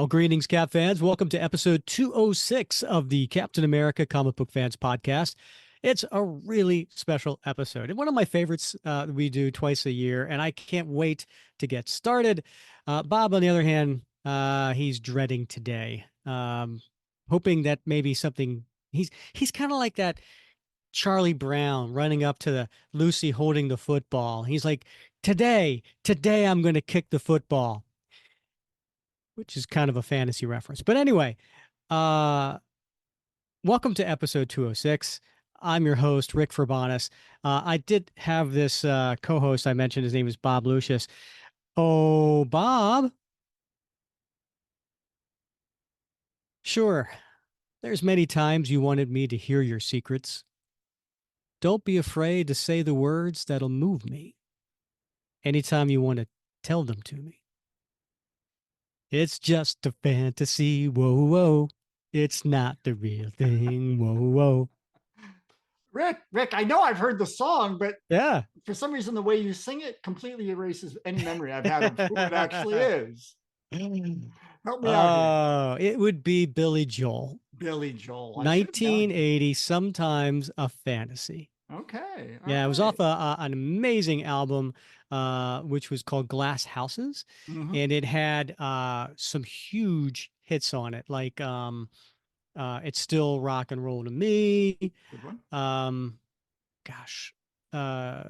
Well, greetings, Cap fans. Welcome to episode 206 of the Captain America Comic Book Fans podcast. It's a really special episode and one of my favorites we do twice a year, and I can't wait to get started. Bob, on the other hand, he's dreading today, hoping that maybe something. He's kind of like that Charlie Brown running up to the Lucy holding the football. He's like, today I'm going to kick the football, which is kind of a fantasy reference. But anyway, uh, welcome to episode 206. I'm your host, Rick Furbanis. I did have this co-host I mentioned. His name is Bob Lucius. Oh, Bob. Sure. There's many times you wanted me to hear your secrets. Don't be afraid to say the words that'll move me. Anytime you want to tell them to me. It's just a fantasy. Whoa, whoa. It's not the real thing. Whoa, whoa. Rick, I know I've heard the song, but Yeah. for some reason, the way you sing it completely erases any memory I've had of who it actually is. Help me out here. Oh, it would be Billy Joel. Billy Joel. I should have known. 1980, sometimes a fantasy. Okay. All Yeah, it was right. off an amazing album, which was called Glass Houses, Mm-hmm. and it had some huge hits on it, like "It's Still Rock and Roll to Me." Good one. Um, gosh, uh,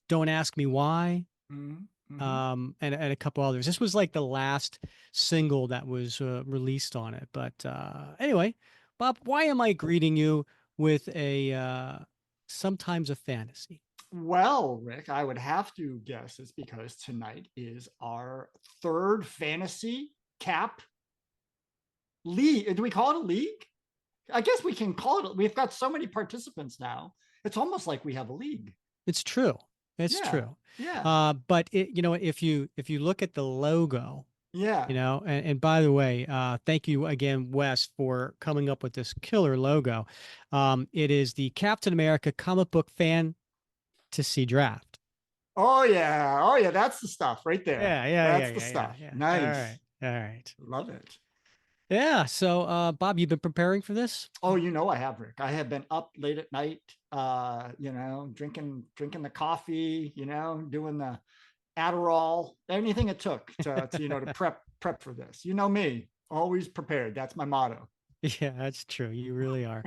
"Don't Ask Me Why." Mm-hmm. Mm-hmm. And a couple others. This was like the last single that was released on it. But anyway, Bob, why am I greeting you with a sometimes a fantasy? Well, Rick, I would have to guess it's because tonight is our third fantasy cap league. Do we call it a league? I guess we can call it. We've got so many participants now. It's almost like we have a league. It's true. It's Yeah. true. Yeah. But if you look at the logo, Yeah. and by the way, thank you again, Wes, for coming up with this killer logo. It is the Captain America comic book fan to see draft. Oh yeah. Oh yeah. That's the stuff right there. Yeah, yeah, yeah, That's the yeah, yeah, stuff. yeah. All Nice. right, all right. Love it. Yeah. So, Bob, you've been preparing for this? Oh, you know I have, Rick. I have been up late at night, drinking the coffee, doing the Adderall, anything it took to prep for this. You know me, always prepared. That's my motto. Yeah, that's true. You really are.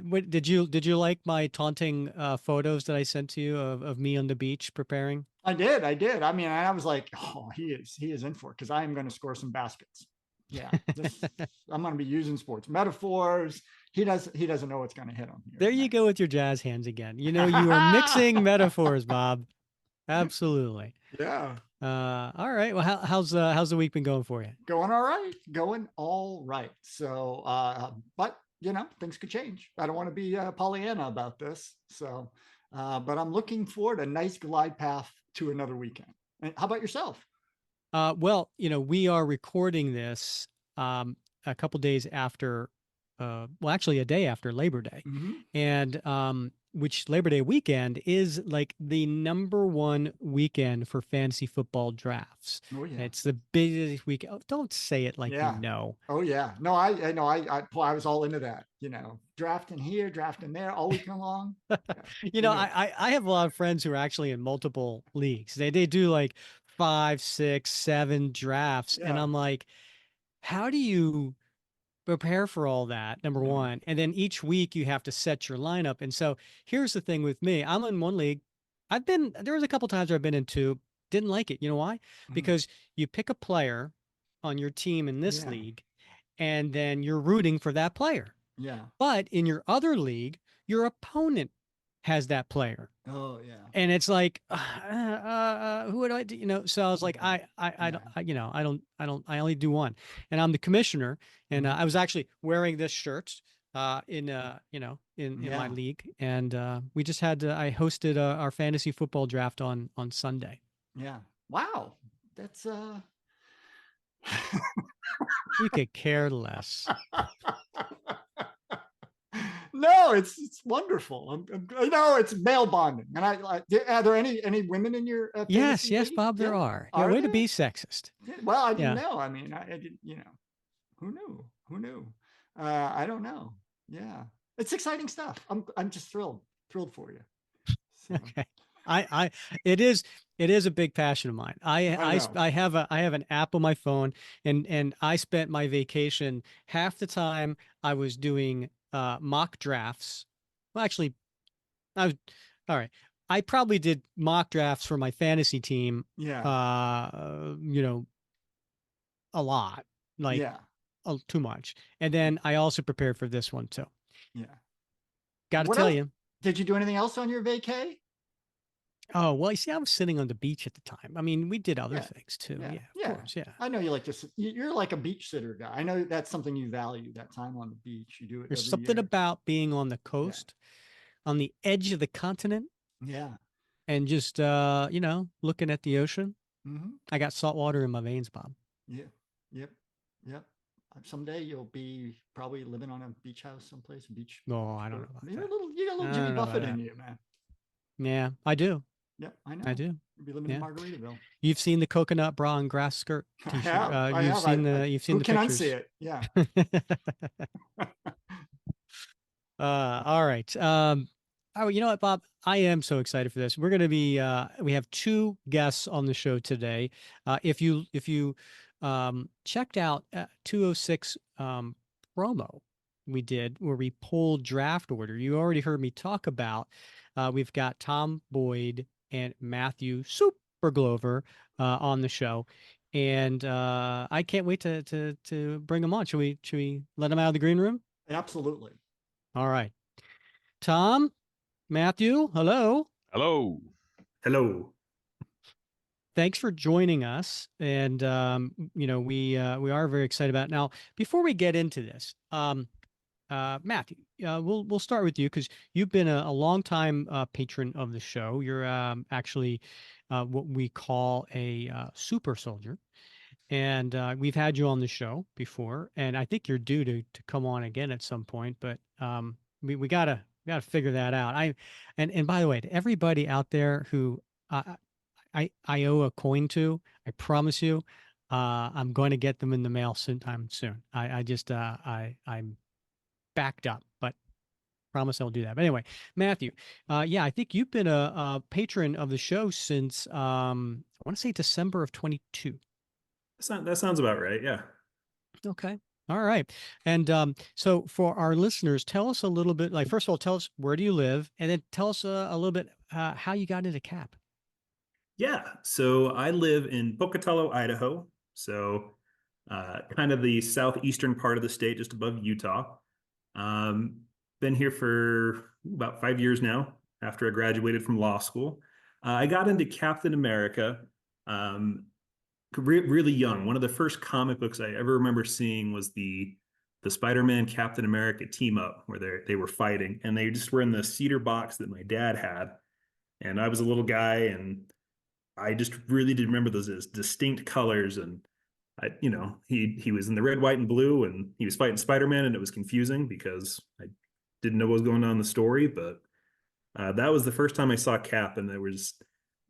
Did you like my taunting photos that I sent to you of me on the beach preparing? I did. I mean, I was like, oh, he is in for it because I am going to score some baskets. Yeah, I'm going to be using sports metaphors. He doesn't know what's going to hit him here There you tonight. go with your jazz hands again. You are mixing metaphors, Bob. Absolutely. Yeah, All right. Well, how's the week been going for you? going all right, going all right. So, but things could change. I don't want to be Pollyanna about this. So, but I'm looking forward a nice glide path to another weekend. And how about yourself? Well, we are recording this a couple days after, well, actually a day after Labor Day, Mm-hmm. and which Labor Day weekend is like the number one weekend for fantasy football drafts. Oh yeah, It's the busiest week. Oh, don't say it like you yeah. know. Oh yeah. No, I know. I was all into that. Drafting here, drafting there, all weekend long. Yeah, You know, into it. I have a lot of friends who are actually in multiple leagues. They do like five, six, seven drafts, and Yeah. I'm like, how do you prepare for all that, number Yeah. one? And then each week you have to set your lineup. And so here's the thing with me. I'm in one league. There was a couple times where I've been in two, didn't like it. You know why? Mhm. Because you pick a player on your team in this Yeah. league, and then you're rooting for that player. Yeah. But in your other league, your opponent has that player. Oh yeah. And it's like, who do I do? So I was like, Yeah. Yeah. I only do one, and I'm the commissioner. And Mhm. I was actually wearing this shirt, in my Yeah. league. And we just I hosted our fantasy football draft on Sunday. Yeah. Wow. That's You could care less. No, it's wonderful. I know it's male bonding. And are there any women in your Yes, fantasy yes, league? Bob, there Yeah, are. Yeah, are way to there? be sexist. Yeah, well, I didn't Yeah. know. I mean, I didn't. Who knew? Who knew? I don't know. Yeah, it's exciting stuff. I'm just thrilled for you. So Okay. I it is a big passion of mine. I know. I have an app on my phone, and I spent my vacation half the time I was doing mock drafts. Well, actually, I was all right. I probably did mock drafts for my fantasy team Yeah, you know, a lot, like yeah. too much. And then I also prepared for this one too. Yeah. Got to What tell else? you. Did you do anything else on your vacay? Oh, well, you see, I was sitting on the beach at the time. I mean, we did other Yeah. things too. Yeah. Yeah, of Yeah. course. Yeah. I know you like to, you're like a beach sitter guy. I know that's something you value, that time on the beach. You do it There's every something year. about being on the Yeah. coast, on the edge of the continent, Yeah. and just looking at the ocean. Hmm. I got salt water in my veins, Bob. Yeah. Yep. Yep. Someday you'll be probably living on a beach house someplace, Oh, beach I don't know boat. about You're a that. little, you got a I little Jimmy don't know about Buffett in that. you, man. Yeah, I do. Yep. I I know. do. You'll be living in Yeah. Margaritaville. You've seen the coconut bra and grass skirt I t-shirt. have. I You've have. seen Who the can unsee pictures. it? Yeah. All right. Oh, you know what, Bob? I am so excited for this. We're going to be we have two guests on the show today. If you checked out 206 promo we did where we pulled draft order, you already heard me talk about we've got Tom Boyd and Matthew Super Glover on the show. And I can't wait to bring them on. Should we let them out of the green room? Absolutely. All right. Tom, Matthew, hello. Hello. Hello. Thanks for joining us. And we are very excited about it. Now, before we get into this, Matthew, we'll start with you because you've been a long time patron of the show. You're actually what we call a super soldier. And we've had you on the show before, and I think you're due to come on again at some point. But we gotta figure that out. And by the way, to everybody out there who I owe a coin to, I promise you, I'm going to get them in the mail sometime soon. I just I'm backed up, but promise I'll do that. But anyway, Matthew, yeah, I think you've been a patron of the show since I want to say December of 22. That sounds about right. Yeah. Okay. All right. And so for our listeners, tell us a little bit, like, first of all, tell us where do you live? And then tell us a little bit how you got into CAP. Yeah. So I live in Pocatello, Idaho. So kind of the southeastern part of the state, just above Utah. Um, been here for about 5 years now after I graduated from law school. I got into Captain America um, really young. One of the first comic books I ever remember seeing was the Spider-Man Captain America team up where they were fighting, and they just were in the cedar box that my dad had. And I was a little guy, and I just really did remember those as distinct colors. And he was in the red, white, and blue, and he was fighting Spider-Man, and it was confusing because I didn't know what was going on in the story. But that was the first time I saw Cap, and there was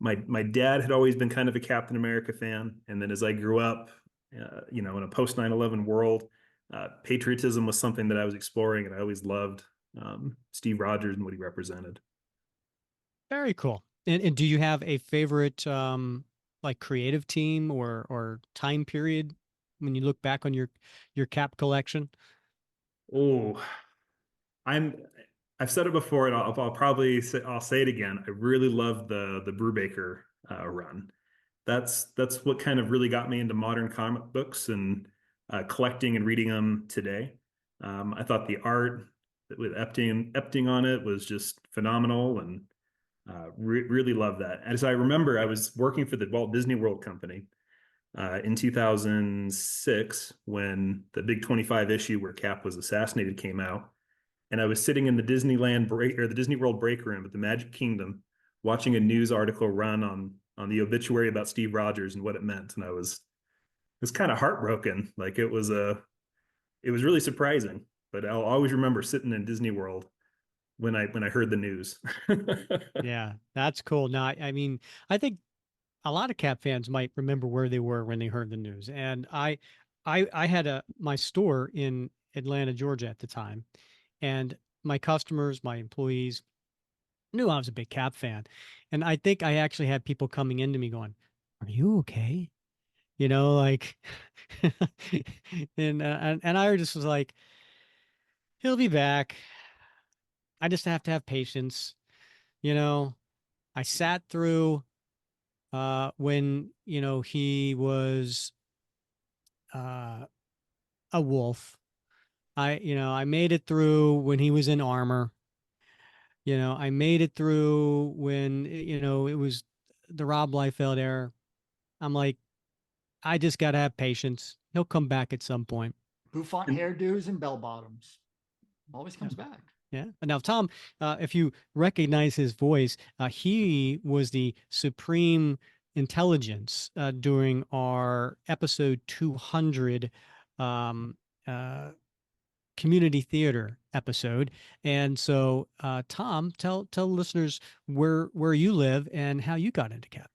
my dad had always been kind of a Captain America fan, and then as I grew up, in a post 9/11 world, patriotism was something that I was exploring, and I always loved Steve Rogers and what he represented. Very cool. And do you have a favorite like creative team or time period when you look back on your Cap collection? Oh, I'm I've said it before, and I'll probably I'll say it again. I really love the Brubaker run. That's what kind of really got me into modern comic books and collecting and reading them today. I thought the art with Epting on it was just phenomenal, and really love that. As I remember, I was working for the Walt Disney World Company in 2006 when the big 25 issue where Cap was assassinated came out, and I was sitting in the Disneyland break or the Disney World break room at the Magic Kingdom, watching a news article run on the obituary about Steve Rogers and what it meant, and I was kind of heartbroken. Like it was really surprising. But I'll always remember sitting in Disney World when I heard the news. Yeah, that's cool. Now, I mean, I think a lot of Cap fans might remember where they were when they heard the news. And I had my store in Atlanta, Georgia at the time, and my customers, my employees knew I was a big Cap fan. And I think I actually had people coming into me going, "Are you okay?" You know, like, and I just was like, "He'll be back. I just have to have patience." You know, I sat through when, he was uh a wolf. I made it through when he was in armor. I made it through when, it was the Rob Liefeld era. I'm like, I just got to have patience. He'll come back at some point. Bouffant And hairdos and bell bottoms. Always Yeah. comes back. Yeah. Now, Tom, if you recognize his voice, he was the supreme intelligence during our episode 200 um, uh, community theater episode. And so, Tom, tell listeners where you live and how you got into cat.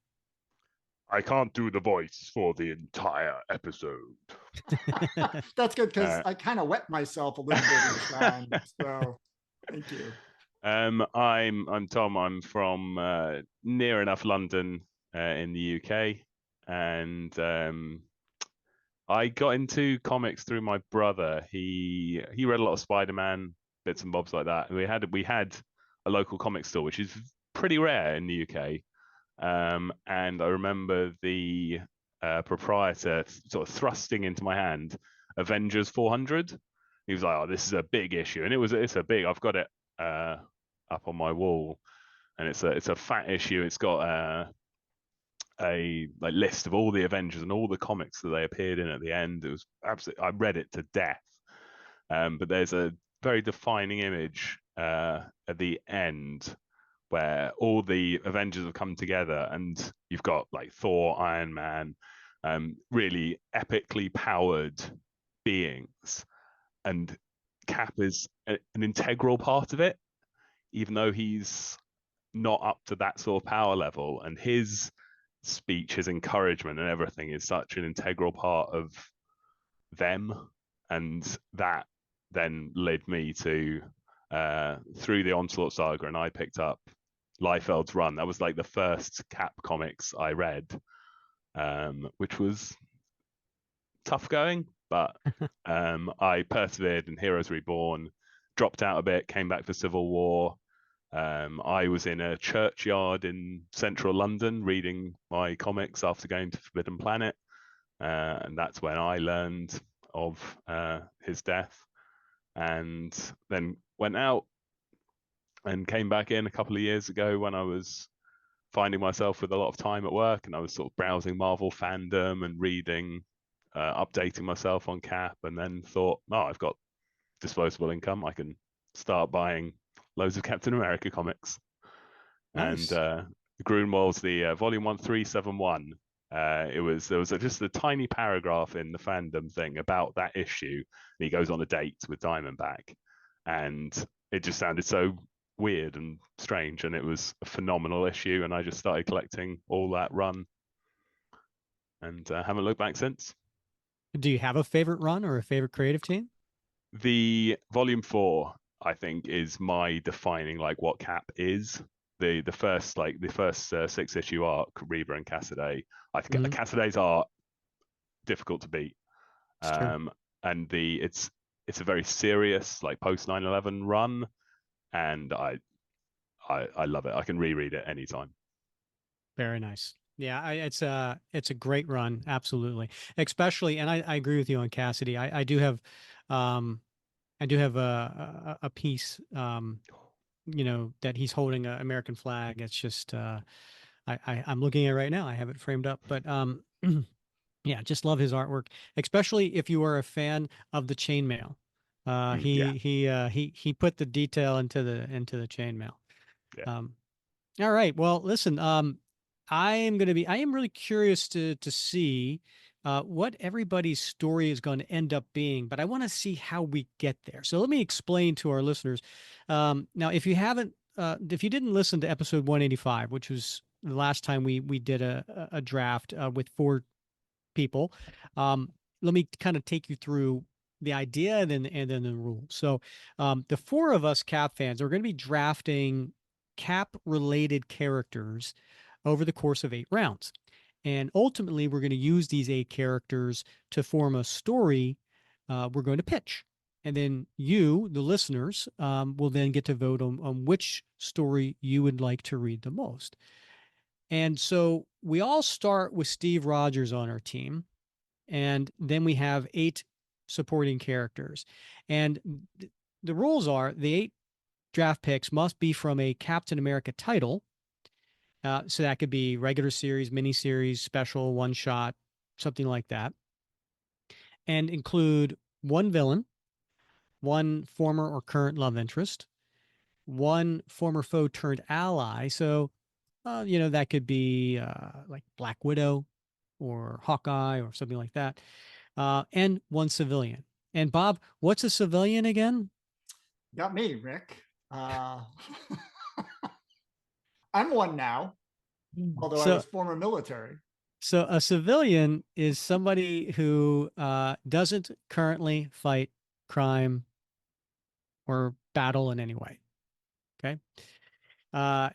I can't do the voice for the entire episode. That's good because Uh, I kind of wet myself a little bit each time. So thank you. I'm Tom. I'm from near enough London in the UK, and I got into comics through my brother. He read a lot of Spider-Man, bits and bobs like that. We had a local comic store, which is pretty rare in the UK. And I remember the proprietor sort of thrusting into my hand Avengers 400. He was like, "Oh, this is a big issue," and it's a big. I've got it up on my wall, and it's a fat issue. It's got a like list of all the Avengers and all the comics that they appeared in at the end. It was absolutely. I read it to death. But there's a very defining image at the end where all the Avengers have come together, and you've got like Thor, Iron Man, really epically powered beings, and Cap is an integral part of it, even though he's not up to that sort of power level. And his speech, his encouragement, and everything is such an integral part of them, and that then led me to through the Onslaught saga, and I picked up Liefeld's run. That was like the first Cap comics I read, which was tough going, but I persevered in Heroes Reborn, dropped out a bit, came back for Civil War. I was in a churchyard in central London reading my comics after going to Forbidden Planet, and that's when I learned of his death, and then went out and came back in a couple of years ago when I was finding myself with a lot of time at work, and I was sort of browsing Marvel fandom and reading, updating myself on Cap, and then thought, oh, I've got disposable income. I can start buying loads of Captain America comics. Nice. And Grunwald's the Volume 1371. There was just a tiny paragraph in the fandom thing about that issue, and he goes on a date with Diamondback, and it just sounded so weird and strange, and it was a phenomenal issue, and I just started collecting all that run, and haven't looked back since. Do you have a favorite run or a favorite creative team? The Volume 4, I think, is my defining like what Cap is. The first 6-issue arc, Reba and Cassaday. I think Mhm. Cassaday's art difficult to beat. It's true. And it's a very serious like post 9/11 run, and I love it. I can reread it anytime. Very nice. Yeah, it's a great run, absolutely. Especially, and I agree with you on Cassidy. I do have um a piece that he's holding an American flag. It's just I'm looking at it right now. I have it framed up, but yeah, just love his artwork, especially if you are a fan of the chainmail. Yeah, He put the detail into the chainmail. yeah. All right. Well, listen, I am really curious to see what everybody's story is going to end up being, but I want to see how we get there. So let me explain to our listeners. Now, if you didn't listen to episode 185, which was the last time we did a draft with 4 people, let me kind of take you through the idea and then the rules. So the 4 of us Cap fans are going to be drafting Cap related characters over the course of 8 rounds. And ultimately, we're going to use these 8 characters to form a story we're going to pitch. And then you, the listeners, will then get to vote on which story you would like to read the most. And so we all start with Steve Rogers on our team. And then we have 8 supporting characters. And the rules are the 8 draft picks must be from a Captain America title. So that could be regular series, miniseries, special, one shot, something like that. And include 1 villain, 1 former or current love interest, 1 former foe turned ally. So, that could be like Black Widow or Hawkeye or something like that. And 1 civilian. And Bob, what's a civilian again? Got me, Rick. I'm one now, although I was former military. So a civilian is somebody who doesn't currently fight crime or battle in any way. Okay.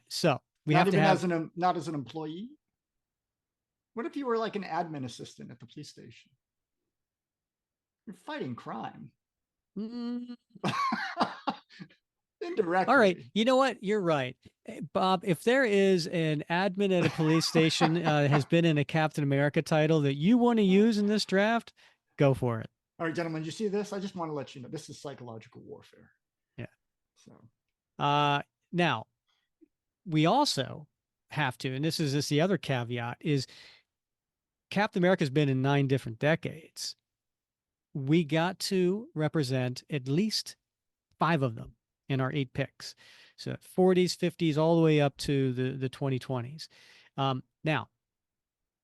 So we Not have to even have not as an employee. What if you were like an admin assistant at the police station? You're fighting crime. Mm, Indirectly. all right. You know what? You're right. Bob, if there is an admin at a police station has been in a Captain America title that you want to use in this draft, go for it. All right, gentlemen, you see this? I just want to let you know this is psychological warfare. Yeah. So now we also have to, and this is just the other caveat, is Captain America's been in 9 different decades. We got to represent at least 5 of them in our 8 picks. So 40s, 50s, all the way up to the 2020s. Now,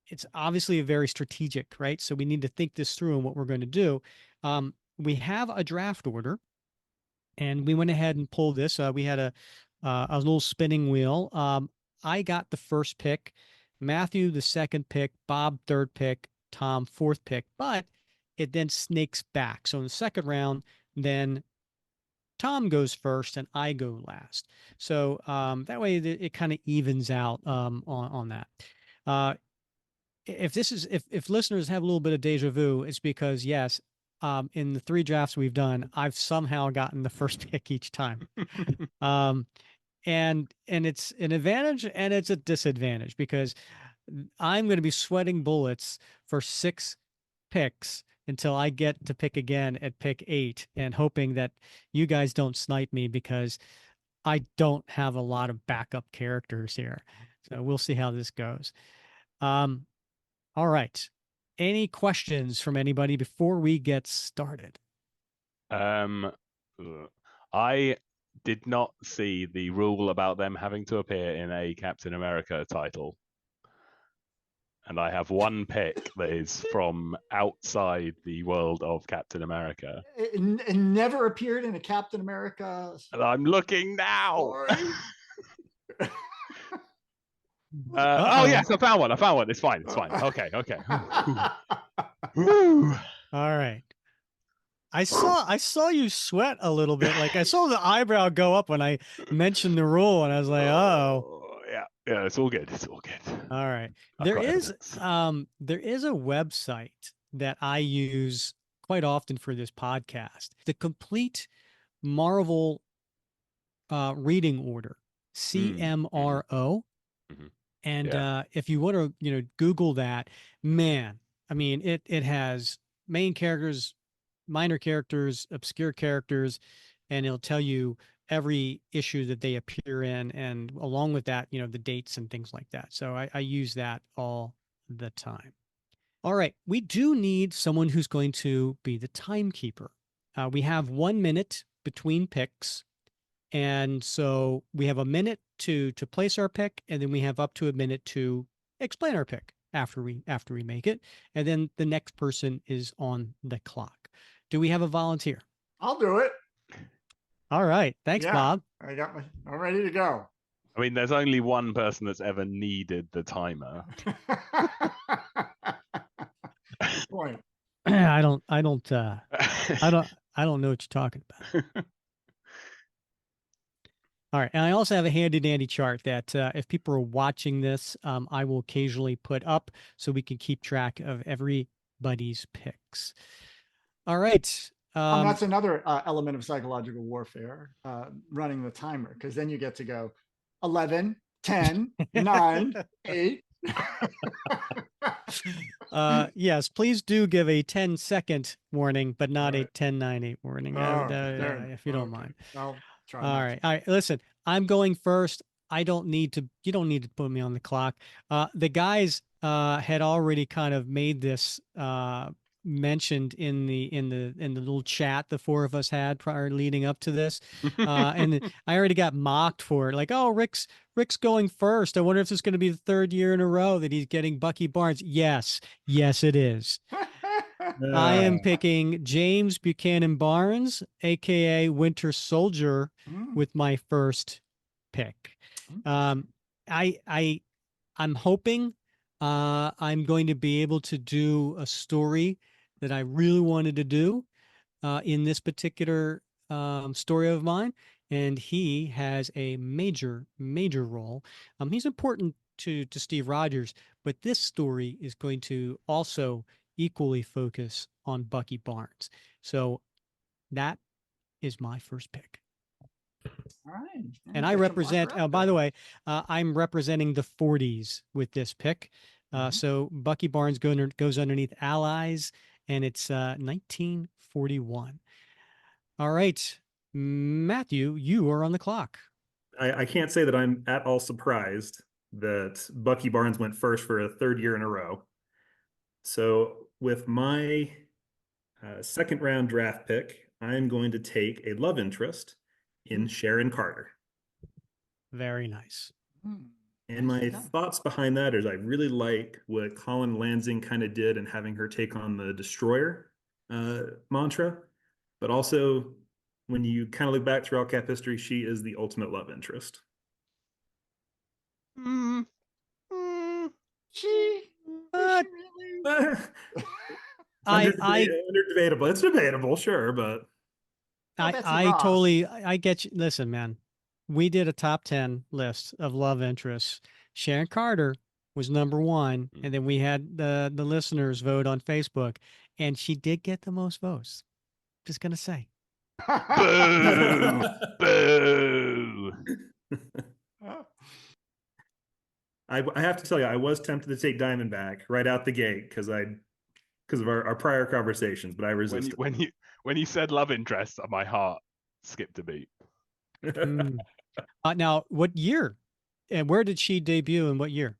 it's obviously a very strategic, right? So we need to think this through and what we're going to do. We have a draft order, and we went ahead and pulled this. We had a little spinning wheel. I got the first pick, Matthew the second pick, Bob third pick, Tom fourth pick, but it then snakes back. So in the second round, then Tom goes first and I go last. So that way it kind of evens out on that. If listeners have a little bit of deja vu, it's because yes, in the 3 drafts we've done, I've somehow gotten the first pick each time. And it's an advantage and it's a disadvantage because I'm going to be sweating bullets for 6 picks until I get to pick again at pick 8 and hoping that you guys don't snipe me because I don't have a lot of backup characters here. So we'll see how this goes. All right. Any questions from anybody before we get started? I did not see the rule about them having to appear in a Captain America title. And I have 1 pick that is from outside the world of Captain America. It never appeared in a Captain America. And I'm looking now. Oh yes, I found one. It's fine. Okay. All right. I saw you sweat a little bit. Like I saw the eyebrow go up when I mentioned the rule, and I was like, "Oh, yeah, it's all good. All right." There is a website that I use quite often for this podcast. The complete Marvel reading order, CMRO. And if you want to, Google that, man, I mean, it has main characters, minor characters, obscure characters, and it'll tell you every issue that they appear in, and along with that, the dates and things like that. So I use that all the time. All right, we do need someone who's going to be the timekeeper. We have 1 minute between picks. And so we have a minute to place our pick, and then we have up to a minute to explain our pick. after we make it, and then the next person is on the clock. Do we have a volunteer? I'll do it. All right. Thanks, Yeah. Bob. I'm ready to go. I mean, there's only one person that's ever needed the timer. Good point. I don't know what you're talking about. All right. And I also have a handy dandy chart that if people are watching this, I will occasionally put up so we can keep track of everybody's picks. All right. That's another element of psychological warfare, running the timer, because then you get to go 11, 10, 9, 8. Yes, please do give a 10-second warning, but not a Right. 10, 9, 8 warning, if you don't mind. I'll try. All right. All right. Listen, I'm going first. You don't need to put me on the clock. The guys had already kind of made this mentioned in the little chat the four of us had prior leading up to this. And I already got mocked for it. Like, oh, Rick's going first. I wonder if this is going to be the third year in a row that he's getting Bucky Barnes. Yes, it is. I am picking James Buchanan Barnes, aka Winter Soldier, with my first pick. I'm hoping I'm going to be able to do a story that I really wanted to do in this particular story of mine, and he has a major role. He's important to Steve Rogers, but this story is going to also equally focus on Bucky Barnes. So that is my first pick. All right. And I represent, by the way, I'm representing the 40s with this pick. So Bucky Barnes goes underneath Allies, and it's 1941. All right, Matthew, you are on the clock. I can't say that I'm at all surprised that Bucky Barnes went first for a third year in a row. So with my second round draft pick, I'm going to take a love interest in Sharon Carter. Very nice. And my thoughts behind that is I really like what Colin Lansing kind of did in having her take on the destroyer mantra, but also when you kind of look back through all cap history, she is the ultimate love interest. She really? Under debatable. It's debatable, sure, but I get you. Listen, man, we did a top 10 list of love interests. Sharon Carter was number one, and then we had the listeners vote on Facebook, and she did get the most votes. Just gonna say. Boo! Boo! I have to tell you, I was tempted to take Diamondback right out the gate because of our prior conversations, but I resisted. When you said love interest, my heart skipped a beat. Now, what year and where did she debut and what year?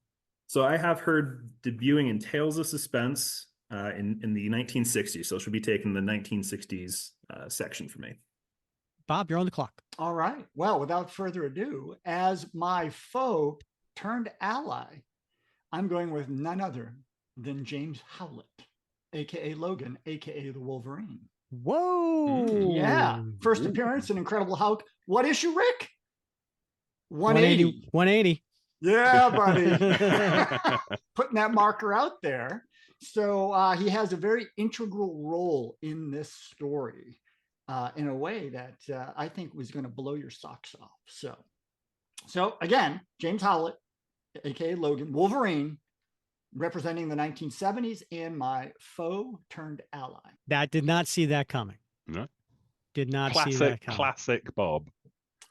So I have her debuting in Tales of Suspense in the 1960s. So she'll be taking the 1960s section for me. Bob, you're on the clock. All right. Well, without further ado, as my foe turned ally, I'm going with none other than James Howlett, aka Logan, aka the Wolverine. Whoa. Yeah. First appearance in Incredible Hulk. What issue, Rick? 180. 180. Yeah, buddy. Putting that marker out there. So he has a very integral role in this story in a way that I think was going to blow your socks off. So again, James Howlett, aka Logan, Wolverine, representing the 1970s, and my foe turned ally. That did not see that coming. No. Did not see that coming. Classic Bob.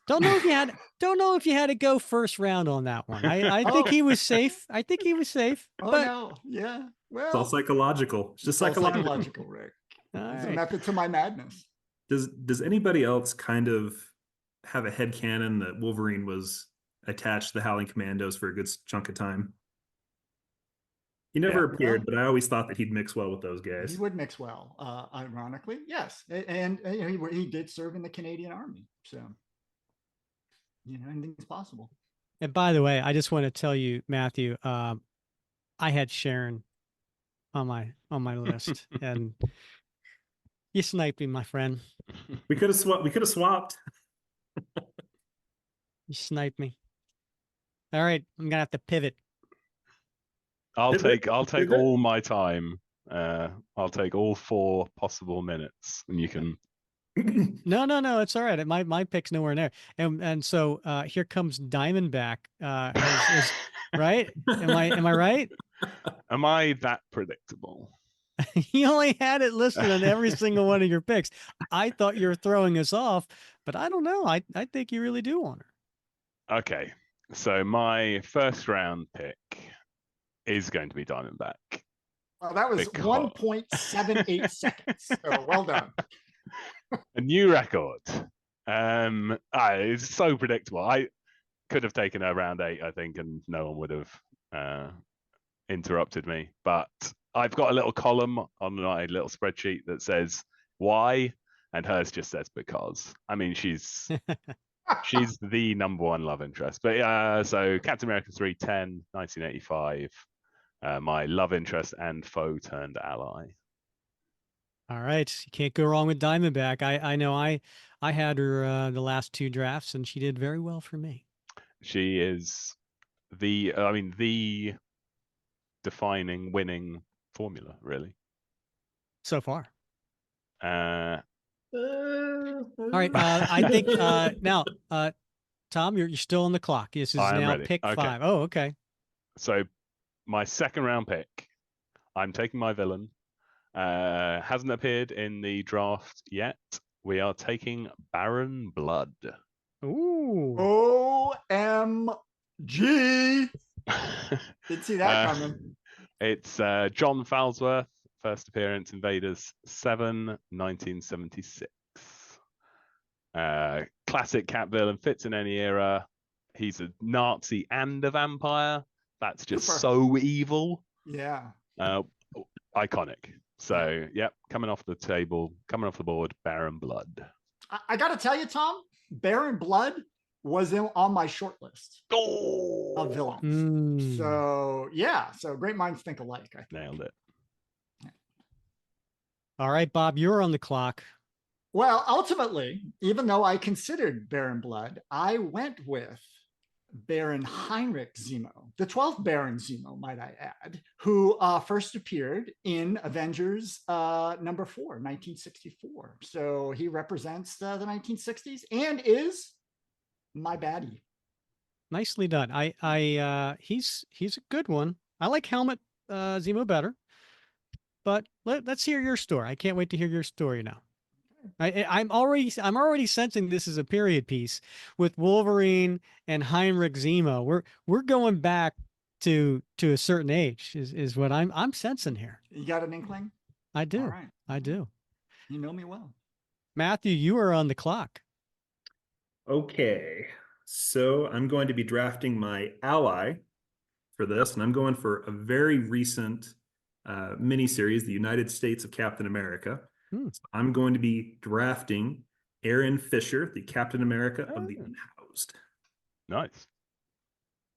Don't know if you had to go first round on that one. I think he was safe. I think he was safe. Oh but... no, yeah. Well, it's all psychological. It's just psychological, Rick. It's a method to my madness. Does anybody else kind of have a headcanon that Wolverine was attached to the Howling Commandos for a good chunk of time? He never appeared, but I always thought that he'd mix well with those guys. He would mix well, ironically, yes. And he did serve in the Canadian Army, so anything's possible. And by the way, I just want to tell you, Matthew, I had Sharon on my list, and you sniped me, my friend. We could have swapped. We could have swapped. You sniped me. All right, I'm gonna have to pivot. I'll Pivot? take Pivot? all my time. I'll take all 4 possible minutes, and you can. No, it's all right. My pick's nowhere near. And so here comes Diamondback. Is right? Am I right? Am I that predictable? You only had it listed on every single one of your picks. I thought you were throwing us off, but I don't know. I think you really do want her. Okay, so my first round pick is going to be Diamondback. Well, that was Because- 1.78 seconds. So well done. A new record. It's so predictable. I could have taken her round 8, I think, and no one would have interrupted me. But I've got a little column on my little spreadsheet that says why, and hers just says because. I mean, she's the number 1 love interest. But so Captain America 310, 1985. My love interest and foe turned ally. All right, you can't go wrong with Diamondback. I know I had her the last 2 drafts, and she did very well for me. She is the defining winning formula, really. So far. Uh, All right. I think now, Tom, you're still on the clock. This is I am now ready. pick Okay. 5. Oh, okay. So my second round pick, I'm taking my villain. Hasn't appeared in the draft yet. We are taking Baron Blood. Ooh. OMG. Didn't see that coming. It's John Falsworth, first appearance, Invaders 7, 1976. Classic Cap villain, fits in any era. He's a Nazi and a vampire. That's just Super. so evil. Yeah. Iconic. So, yep, coming off the table, coming off the board, Baron Blood. I got to tell you, Tom, Baron Blood was on my short list of villains. Mm. So, yeah. So great minds think alike. I think. Nailed it. All right, Bob, you're on the clock. Well, ultimately, even though I considered Baron Blood, I went with Baron Heinrich Zemo, the 12th Baron Zemo, might I add, who first appeared in Avengers number 4, 1964. So he represents the 1960s and is my baddie. Nicely done. He's a good one. I like Helmet Zemo better. But let's hear your story. I can't wait to hear your story now. I'm already sensing this is a period piece with Wolverine and Heinrich Zemo. We're going back to a certain age is what I'm sensing here. You got an inkling? I do. All right. I do. You know me well. Matthew, you are on the clock. Okay, so I'm going to be drafting my ally for this, and I'm going for a very recent miniseries, The United States of Captain America. So I'm going to be drafting Aaron Fisher, the Captain America of the Unhoused. Nice.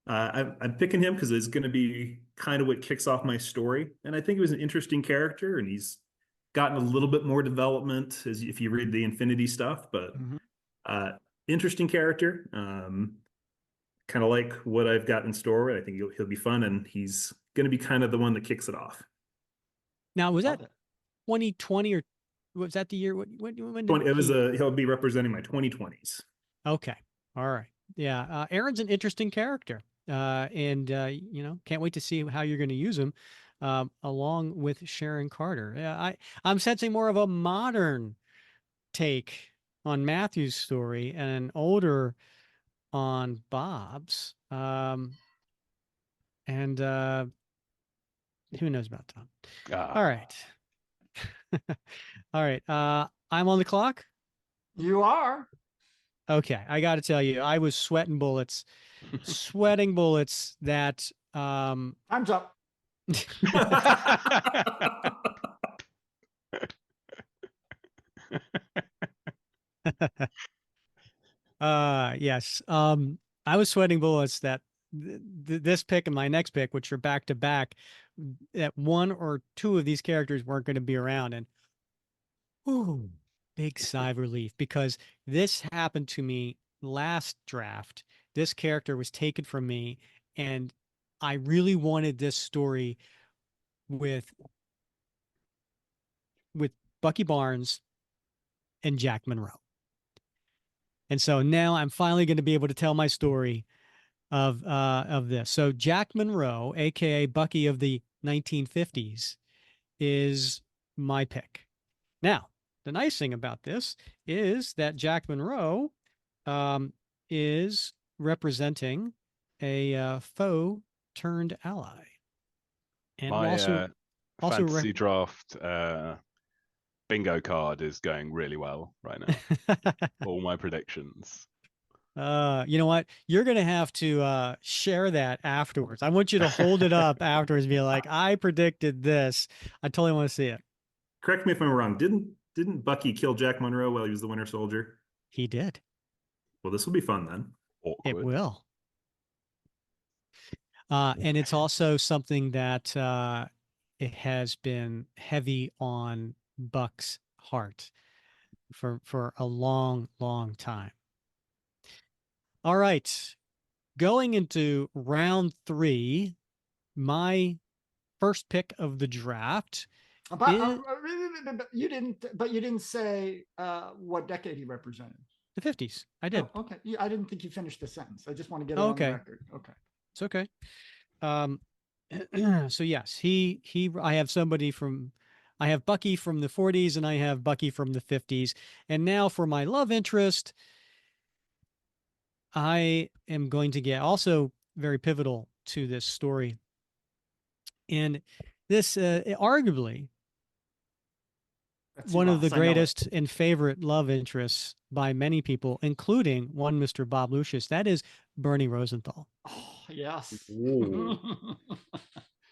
I'm picking him because it's going to be kind of what kicks off my story, and I think he was an interesting character, and he's gotten a little bit more development as if you read the Infinity stuff, but interesting character. Kind of like what I've got in store. I think he'll be fun, and he's going to be kind of the one that kicks it off. Now, was that 2020 or was that the year? When He'll be representing my 2020s. Okay. All right. Yeah. Aaron's an interesting character. And can't wait to see how you're going to use him along with Sharon Carter. I'm sensing more of a modern take on Matthew's story and an older on Bob's. And who knows about Tom? All right. All right. I'm on the clock. You are. Okay. I got to tell you, I was sweating bullets that Time's up. Yes. I was sweating bullets that this pick and my next pick, which are back to back, that one or two of these characters weren't going to be around. And ooh, big sigh of relief, because this happened to me last draft. This character was taken from me, and I really wanted this story with Bucky Barnes and Jack Monroe. And so now I'm finally going to be able to tell my story of this. So Jack Monroe, aka Bucky of the 1950s, is my pick. Now, the nice thing about this is that Jack Monroe is representing a foe turned ally, and My also fantasy draft bingo card is going really well right now. All my predictions. you know what? You're gonna have to share that afterwards. I want you to hold it up afterwards and be like, I predicted this. I totally want to see it. Correct me if I'm wrong. Didn't Bucky kill Jack Monroe while he was the Winter Soldier? He did. Well, this will be fun then. It Awkward. will. And it's also something that it has been heavy on Buck's heart for a long, long time. All right. Going into round 3, my first pick of the draft is you didn't say what decade he represented. the 50s. I did. Oh, okay. I didn't think you finished the sentence. I just want to get it Oh, on the okay. record. Okay. It's okay. So yes, I have I have Bucky from the 40s and I have Bucky from the 50s. And now for my love interest, I am going to get also very pivotal to this story. And this arguably Betsy one of the Ross, I know it. greatest and favorite love interests by many people, including one Mr. Bob Lucius. That is Bernie Rosenthal. Oh, yes. Ooh.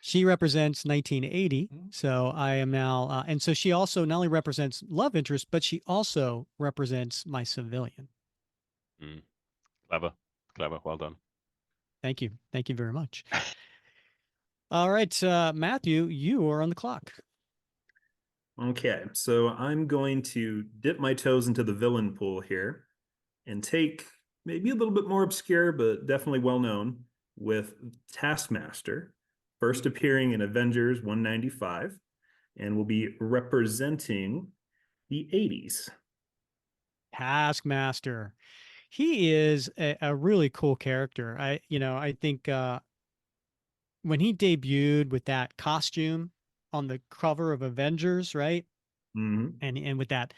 She represents 1980. Mhm. So I am now, and so she also not only represents love interest, but she also represents my civilian. Clever. Well done. Thank you. Thank you very much. All right, Matthew, you are on the clock. Okay, so I'm going to dip my toes into the villain pool here and take maybe a little bit more obscure, but definitely well known, with Taskmaster, first appearing in Avengers 195, and will be representing the 80s. Taskmaster. He is a really cool character. I think when he debuted with that costume on the cover of Avengers, right? Mm-hmm. And with that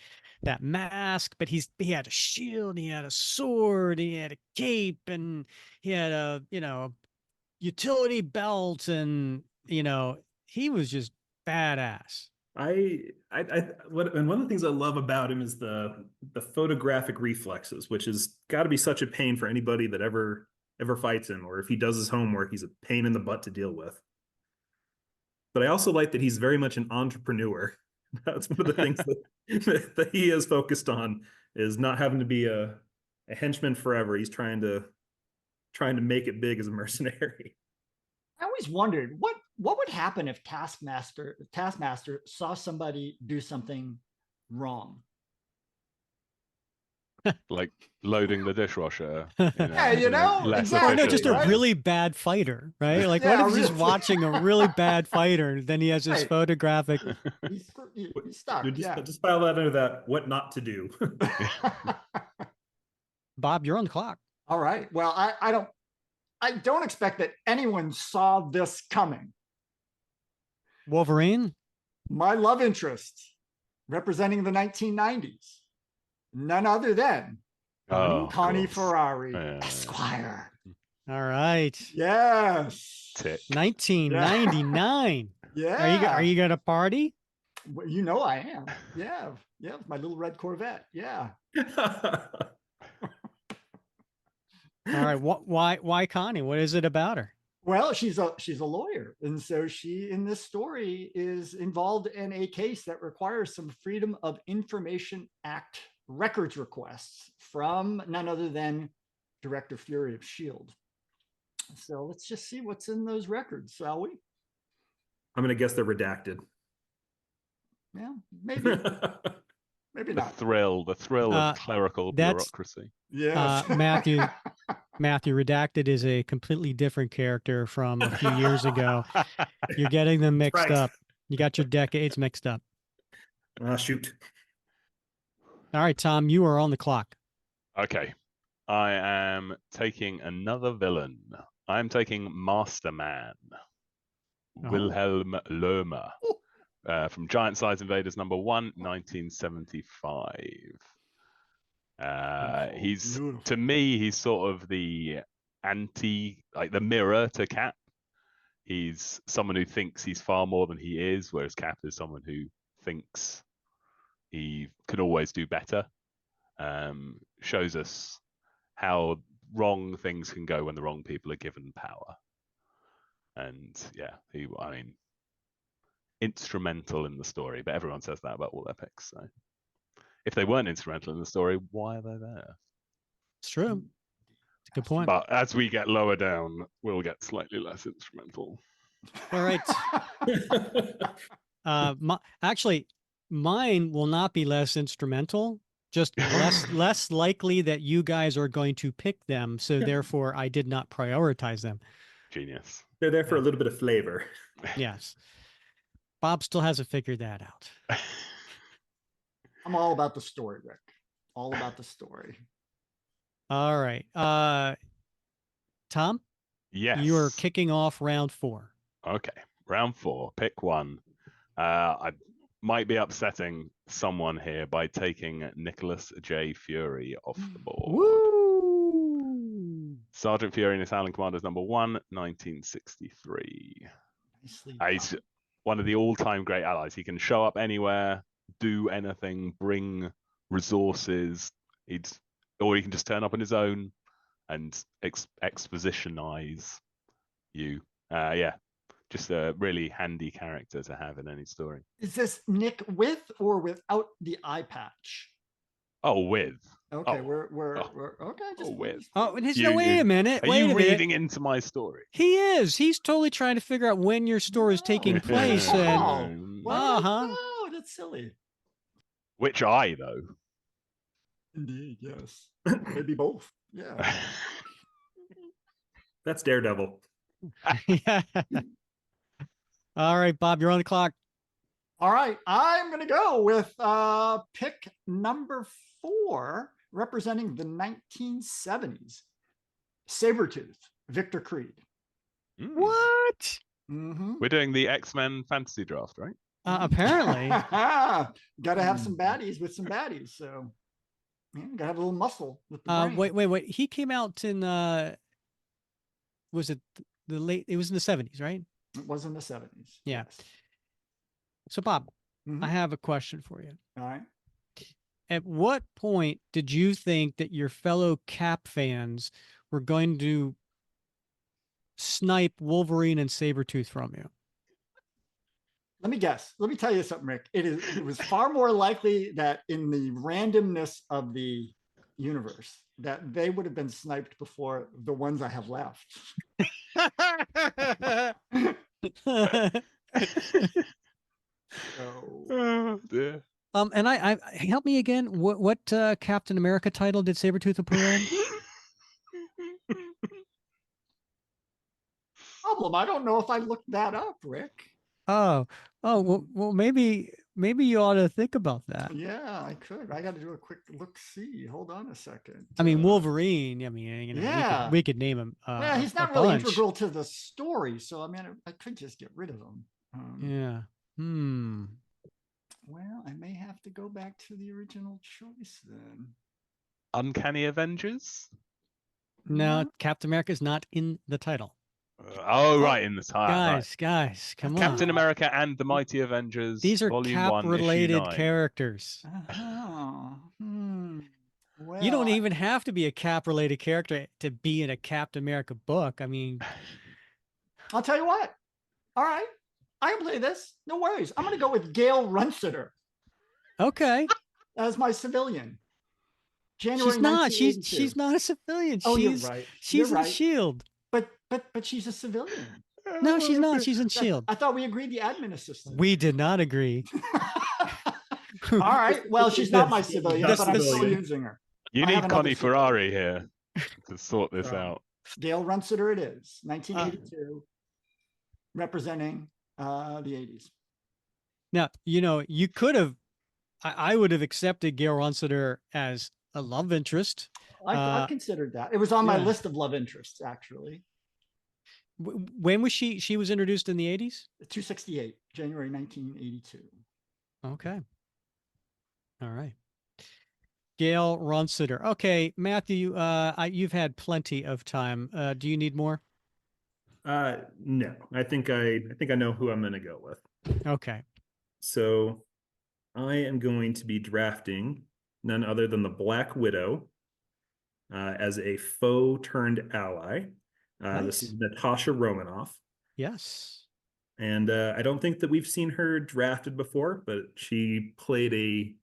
mask, but he had a shield, he had a sword, he had a cape, and he had a utility belt, and he was just badass. And one of the things I love about him is the photographic reflexes, which has got to be such a pain for anybody that ever fights him, or if he does his homework, he's a pain in the butt to deal with. But I also like that he's very much an entrepreneur. That's one of the things that he is focused on, is not having to be a henchman forever. He's trying to make it big as a mercenary. I always wondered what would happen if Taskmaster saw somebody do something wrong. Like loading the dishwasher. Yeah, less exactly. Or no, just a right? really bad fighter, right? Like, Yeah, what if he's just really. watching a really bad fighter, and then he has this Right. photographic. He's stuck. Just file that under that what not to do. Bob, you're on the clock. All right. Well, I don't expect that anyone saw this coming. Wolverine. My love interest, representing the 1990s, none other than Connie Ferrari, Esquire. All right. Yes. Tick. 1999. Yeah. Are you gonna party? Well, you know I am. Yeah. Yeah. My little red Corvette. Yeah. All right. Why Connie? What is it about her? Well, she's a lawyer, and so she in this story is involved in a case that requires some Freedom of Information Act records requests from none other than Director Fury of S.H.I.E.L.D. So let's just see what's in those records, shall we? I'm gonna guess they're redacted. Yeah, maybe, maybe The not. thrill of clerical that's- bureaucracy. Yes. Matthew, Redacted is a completely different character from a few years ago. You're getting them mixed Right. up. You got your decades mixed up. Shoot. All right, Tom, you are on the clock. Okay. I am taking another villain. I'm taking Masterman. Wilhelm Lohmer. From Giant Size Invaders #1, 1975. To me, he's sort of the like the mirror to Cap. He's someone who thinks he's far more than he is, whereas Cap is someone who thinks he could always do better. Shows us how wrong things can go when the wrong people are given power. And yeah, instrumental in the story, but everyone says that about all their picks. So if they weren't instrumental in the story, why are they there? It's true. It's a good point. But as we get lower down, we'll get slightly less instrumental. All right. Actually, mine will not be less instrumental, just less likely that you guys are going to pick them. So therefore, I did not prioritize them. Genius. They're there for a little bit of flavor. Yes. Bob still hasn't figured that out. I'm all about the story, Rick. All about the story. All right. Tom? Yes. You are kicking off round 4. Okay. Round 4. Pick one. I might be upsetting someone here by taking Nicholas J. Fury off the board. Woo! Sergeant Fury in Italian Commanders #1, 1963. He's one of the all-time great allies. He can show up anywhere, do anything, bring resources. Or he can just turn up on his own and expositionize you. Yeah, just a really handy character to have in any story. Is this Nick with or without the eye patch? Oh, with. Okay, we're okay. Just with. Oh, wait a minute. Are Wait you a reading minute. into my story? He is. He's totally trying to figure out when your story is taking place. And Oh, that's silly. Which eye, though? Indeed, yes. Maybe both. Yeah. That's Daredevil. yeah. All right, Bob, you're on the clock. All right, I'm going to go with pick number 4, representing the 1970s. Sabretooth, Victor Creed. What? Mm-hmm. We're doing the X-Men fantasy draft, right? Apparently. Got to have some baddies with some baddies. So, yeah, got to have a little muscle with the brain. Wait. He came out in, was it the late, it was in the 70s, right? It was in the 70s. Yeah. Yes. So, Bob, I have a question for you. All right. At what point did you think that your fellow Cap fans were going to snipe Wolverine and Sabretooth from you? Let me guess. Let me tell you something, Rick. It was far more likely that in the randomness of the universe that they would have been sniped before the ones I have left. Oh, dear. And I help me again. What Captain America title did Sabretooth appear in? Problem. I don't know if I looked that up, Rick. Oh, well, maybe you ought to think about that. Yeah, I could. I got to do a quick look. See, hold on a second. I mean, Wolverine. I mean, yeah, we could name him. Yeah, he's not really integral to the story, so I mean, I could just get rid of him. Yeah. Well, I may have to go back to the original choice then. Uncanny Avengers? No, Captain America's not in the title. Right, in the title. Guys, come on. Captain America and the Mighty Avengers. These are Volume 1, Cap-related issue 9. characters. Well, you don't even have to be a Cap-related character to be in a Captain America book. I mean, I'll tell you what. All right, I can play this. No worries. I'm going to go with Gail Runciter. Okay. As my civilian. January She's not. 1982. She's not a civilian. Oh, she's, you're right. She's you're in right. Shield. But she's a civilian. No, she's not. She's in Shield. I thought we agreed the admin assistant. We did not agree. All right. Well, she's not my civilian, This- but I'm still civilian. using her. You I have need another Connie civilian. Ferrari here to sort this So, out. Gail Runciter it is, 1982, representing the 80s. Now, you could have, I would have accepted Gail Runciter as a love interest. I considered that. It was on my yeah. list of love interests, actually. When was she was introduced in the 80s? 268, January 1982. Okay. All right. Gail Runciter. Okay, Matthew, you've had plenty of time. Do you need more? No, I think I know who I'm going to go with. Okay. So I am going to be drafting none other than the Black Widow as a foe turned ally. This is Natasha Romanoff. Yes. And I don't think that we've seen her drafted before, but she played a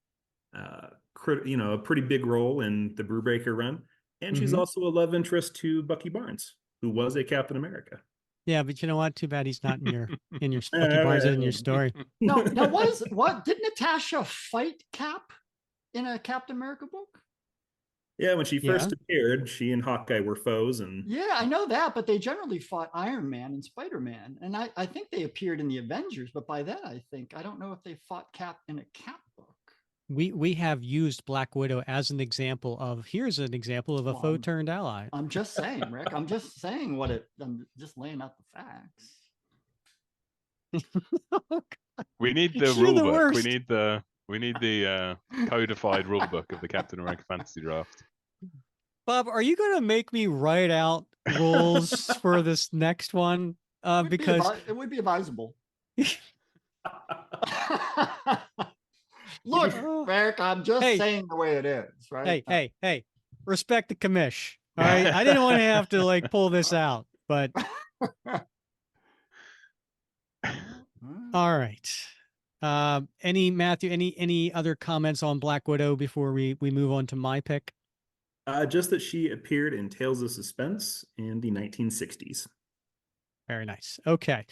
pretty big role in the Brewbreaker run. And she's also a love interest to Bucky Barnes, who was a Captain America. Yeah, but you know what? Too bad he's not in your Bucky Barnes in your story. No, did Natasha fight Cap in a Captain America book? Yeah, when she first appeared, she and Hawkeye were foes, and yeah, I know that, but they generally fought Iron Man and Spider-Man, and I think they appeared in the Avengers, but by then I don't know if they fought Cap in a Cap book. We have used Black Widow as an example of here's an example of a foe turned ally. I'm just saying, Rick. I'm just saying I'm just laying out the facts. We need the rule book. We need the codified rule book of the Captain America Fantasy Draft. Bob, are you going to make me write out rules for this next one? Because it would be advisable. Look, Rick, I'm just saying the way it is, right? Hey, respect the commish. All right. I didn't want to have to pull this out, but all right. Matthew, any other comments on Black Widow before we move on to my pick? Just that she appeared in Tales of Suspense in the 1960s. Very nice. Okay.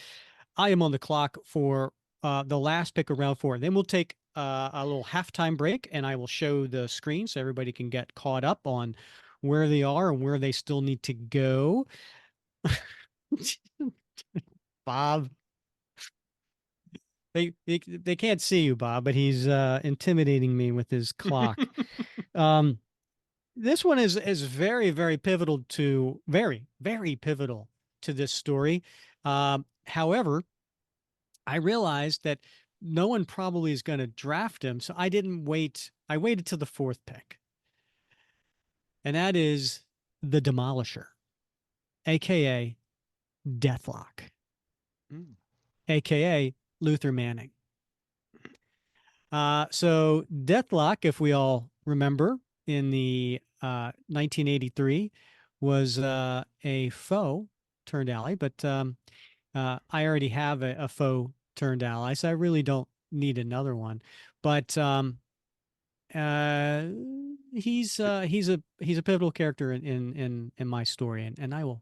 I am on the clock for the last pick of round 4. Then we'll take a little halftime break, and I will show the screen so everybody can get caught up on where they are and where they still need to go. Bob. They can't see you, Bob, but he's intimidating me with his clock. This one is very, very pivotal to this story. However, I realized that no one probably is going to draft him, so I didn't wait. I waited till the 4th pick, and that is the Demolisher, aka Deathlock, aka Luther Manning. So Deathlock, if we all remember, in the 1983 was a foe turned ally, but I already have a foe turned ally, so I really don't need another one. But he's a pivotal character in my story, and I will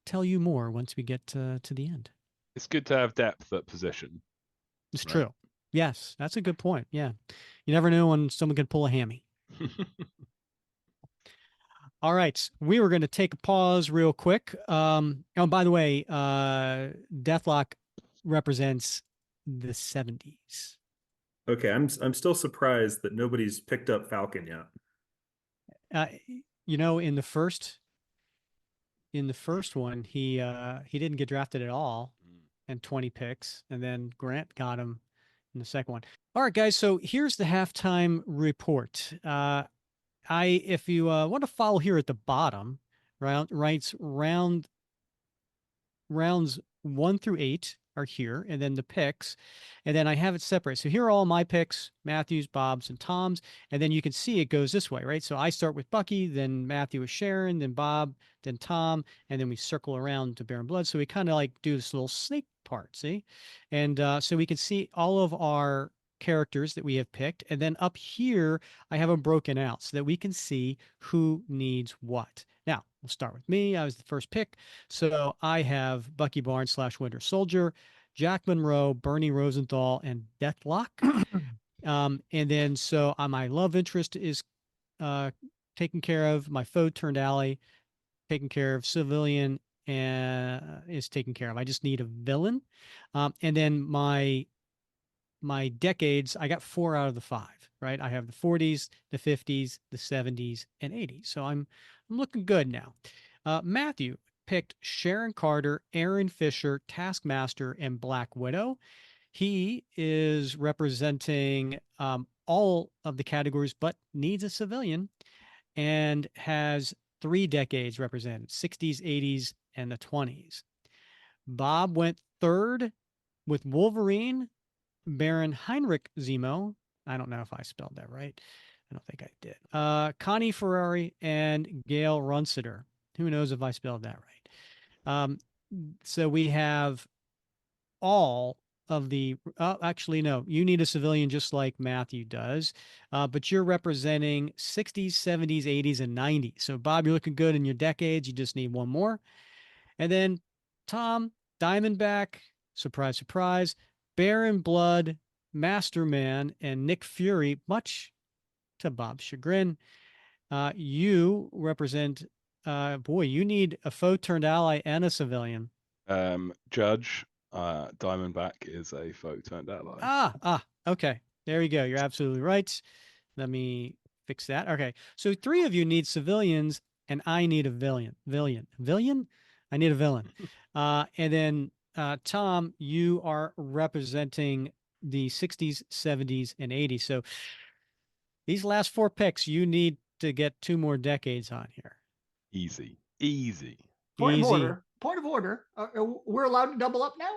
tell you more once we get to the end. It's good to have depth at position. It's true. Yes, that's a good point. Yeah, you never know when someone can pull a hammy. All right, we were going to take a pause real quick. Oh, by the way, Deathlock represents the 70s. Okay, I'm still surprised that nobody's picked up Falcon yet. In the first one, he didn't get drafted at all, and 20 picks, and then Grant got him in the second one. All right, guys. So here's the halftime report. If you want to follow here at the bottom, rounds 1 through 8 are here, and then the picks, and then I have it separate. So here are all my picks: Matthew's, Bob's, and Tom's, and then you can see it goes this way, right? So I start with Bucky, then Matthew with Sharon, then Bob, then Tom, and then we circle around to Baron Blood. So we kind of do this little snake part, see? And so we can see all of our characters that we have picked, and then up here I have them broken out so that we can see who needs what. Now we'll start with me. I was the first pick. So I have Bucky Barnes / Winter Soldier, Jack Monroe, Bernie Rosenthal, and Deathlock. And then so my love interest is taken care of. My foe turned ally taken care of. Civilian is taken care of. I just need a villain. And then my decades, I got 4 out of the 5, right? I have the 40s, the 50s, the 70s, and 80s. So I'm looking good now. Matthew picked Sharon Carter, Aaron Fisher, Taskmaster, and Black Widow. He is representing all of the categories, but needs a civilian and has 3 decades represented: 60s, 80s, and the 20s. Bob went third with Wolverine, Baron Heinrich Zemo. I don't know if I spelled that right. I don't think I did. Connie Ferrari and Gail Runsiter. Who knows if I spelled that right? So we have all of the, actually, no, you need a civilian just like Matthew does, but you're representing 60s, 70s, 80s, and 90s. So, Bob, you're looking good in your decades. You just need one more. And then Tom, Diamondback, surprise, surprise, Baron Blood, Masterman, and Nick Fury, much to Bob's chagrin. You represent, boy, you need a foe turned ally and a civilian. Judge, Diamondback is a foe turned ally. Okay. There you go. You're absolutely right. Let me fix that. Okay. So 3 of you need civilians, and I need a villain. Villain? I need a villain. And then Tom, you are representing the 60s, 70s, and 80s. So these last 4 picks, you need to get 2 more decades on here. Easy. Point of Easy. order. Point of order. We're allowed to double up now?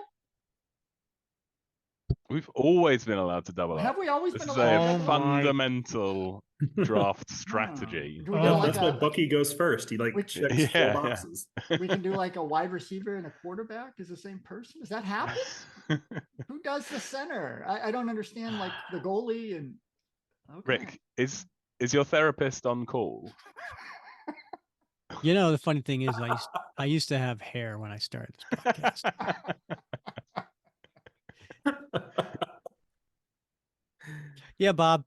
We've always been allowed to double Have up. we always This been is allowed to a Oh double up? my- fundamental draft strategy. Do we get like That's why Bucky goes first. He Which- checks 4 Yeah. boxes. we can do like a wide receiver and a quarterback is the same person? Does that happen? Who does the center? I don't understand like the goalie and okay. Rick, is your therapist on call? You know, the funny thing is, I used to have hair when I started this podcast. Yeah, Bob.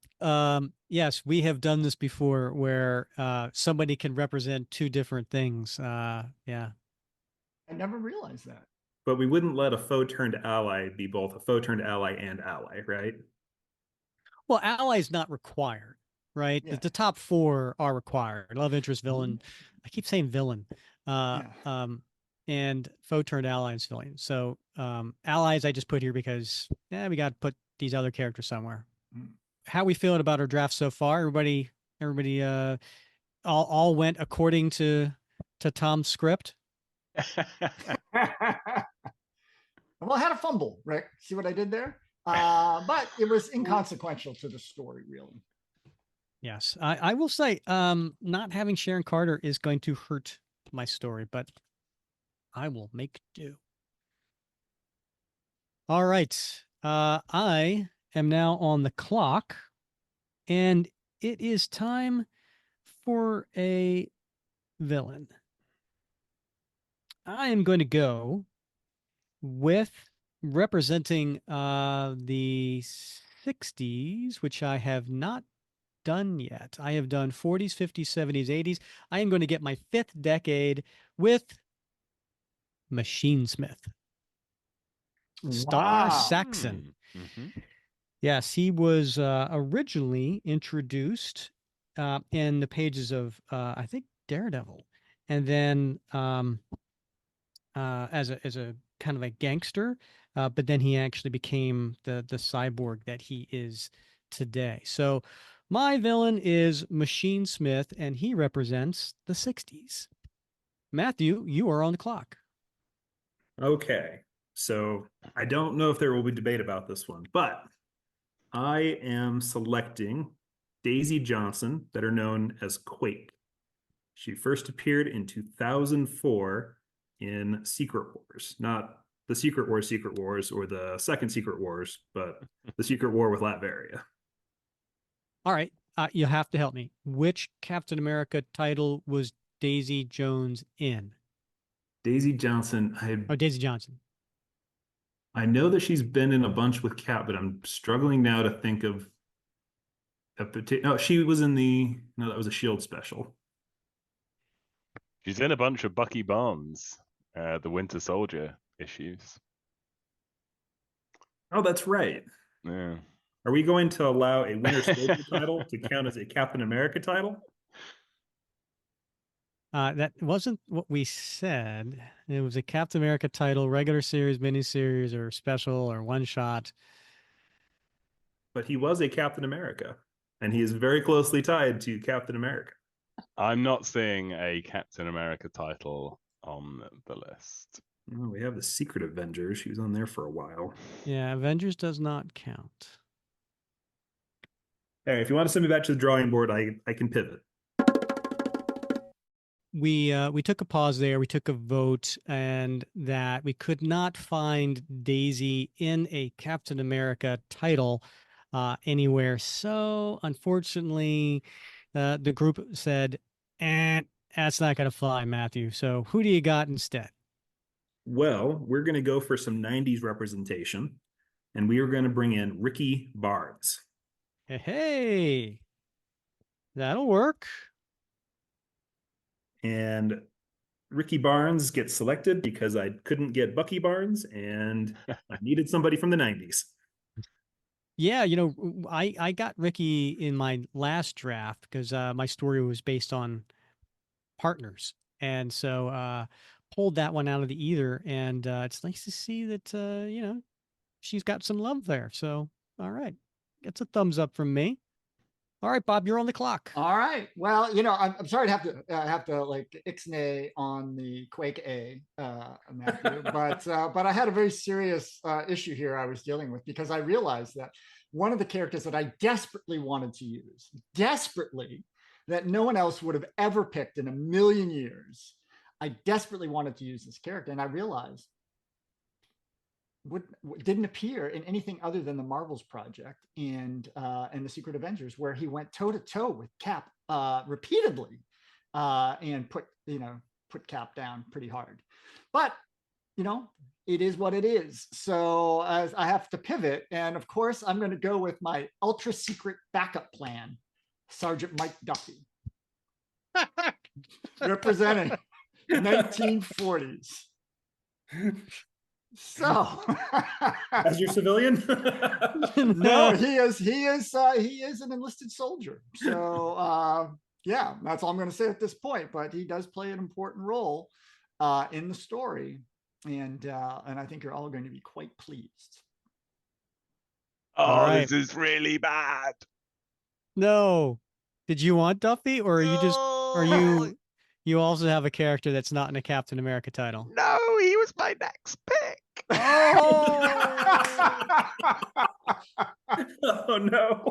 Yes, we have done this before where somebody can represent 2 different things. Yeah. I never realized that. But we wouldn't let a foe turned ally be both a foe turned ally and ally, right? Well, ally is not required, right? Yeah. The top 4 are required: love interest, villain. I keep saying villain. And foe turned ally and civilian. So allies I just put here because we got to put these other characters somewhere. How we feeling about our draft so far? Everybody all went according to Tom's script. Well, I had a fumble, Rick. See what I did there? But it was inconsequential to the story, really. Yes, I will say, not having Sharon Carter is going to hurt my story, but I will make do. All right, I am now on the clock, and it is time for a villain. I am going to go with representing the 60s, which I have not done yet. I have done 40s, 50s, 70s, 80s. I am going to get my 5th decade with Machine Smith. Star Wow. Saxon. Mm-hmm. Yes, he was originally introduced in the pages of, I think, Daredevil. And then as a kind of a gangster, but then he actually became the cyborg that he is today. So my villain is Machine Smith, and he represents the 60s. Matthew, you are on the clock. Okay. So I don't know if there will be debate about this one, but I am selecting Daisy Johnson, better known as Quake. She first appeared in 2004 in Secret Wars, not the Secret Wars or the second Secret Wars, but the Secret War with Latveria. All right, you have to help me. Which Captain America title was Daisy Jones in? Daisy Johnson. Oh, Daisy Johnson. I know that she's been in a bunch with Cap, but I'm struggling now to think of a particular. Oh, she was in the. No, that was a Shield special. She's in a bunch of Bucky Barnes, the Winter Soldier issues. Oh, that's right. Yeah. Are we going to allow a Winter Soldier title to count as a Captain America title? That wasn't what we said. It was a Captain America title, regular series, miniseries, or special, or one shot. But he was a Captain America, and he is very closely tied to Captain America. I'm not seeing a Captain America title on the list. Well, we have the Secret Avengers. She was on there for a while. Yeah, Avengers does not count. Hey, if you want to send me back to the drawing board, I can pivot. We took a pause there. We took a vote, and that we could not find Daisy in a Captain America title anywhere. So unfortunately, the group said, that's not going to fly, Matthew. So who do you got instead? Well, we're going to go for some 90s representation, and we are going to bring in Ricky Barnes. Hey, that'll work. And Ricky Barnes gets selected because I couldn't get Bucky Barnes, and I needed somebody from the 90s. Yeah, I got Ricky in my last draft because my story was based on partners. And so pulled that one out of the ether. And it's nice to see that, she's got some love there. So, all right. That's a thumbs up from me. All right, Bob, you're on the clock. All right. Well, I'm sorry to have to like ixnay on the Quake A, Matthew, but I had a very serious issue here I was dealing with, because I realized that one of the characters that I desperately wanted to use, that no one else would have ever picked in a million years, I desperately wanted to use this character, and I realized didn't appear in anything other than the Marvels project and the Secret Avengers, where he went toe to toe with Cap repeatedly and put Cap down pretty hard. But it is what it is. So I have to pivot, and of course I'm going to go with my ultra secret backup plan, Sergeant Mike Duffy, representing 1940s. So, as your civilian? No, he is an enlisted soldier. So, yeah, that's all I'm going to say at this point. But he does play an important role in the story, and I think you're all going to be quite pleased. Oh, right. This is really bad. No, did you want Duffy, or are you also have a character that's not in a Captain America title? No, he was my next pick. Oh, oh no.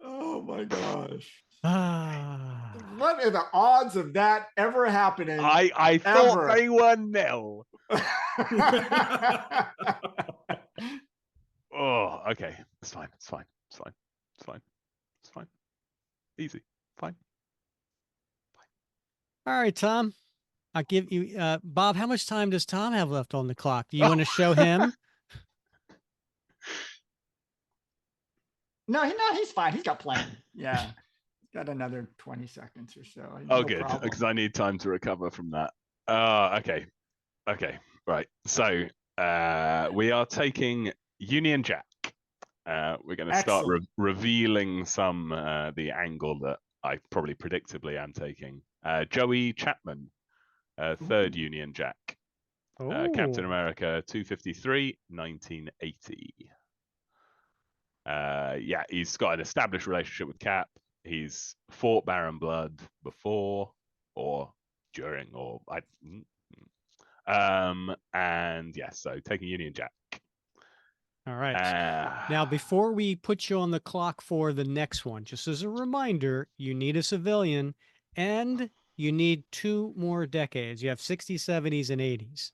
Oh my gosh. Ah. What are the odds of that ever happening? I thought they were nil. Oh, okay. It's fine. It's fine. It's fine. It's fine. It's fine. Easy. Fine. All right, Tom. I'll give you Bob, how much time does Tom have left on the clock? Do you want to show him? No, he's fine. He's got plenty. Yeah. He's got another 20 seconds or so. Oh, good. Because I need time to recover from that. Okay. Okay. Right. So we are taking Union Jack. We're going to start revealing the angle that I probably predictably am taking. Joey Chapman, third Union Jack. Captain America 253, 1980. Yeah, he's got an established relationship with Cap. He's fought Baron Blood before or during and yeah, so taking Union Jack. All right. Now, before we put you on the clock for the next one, just as a reminder, you need a civilian and you need 2 more decades. You have 60s, 70s, and 80s.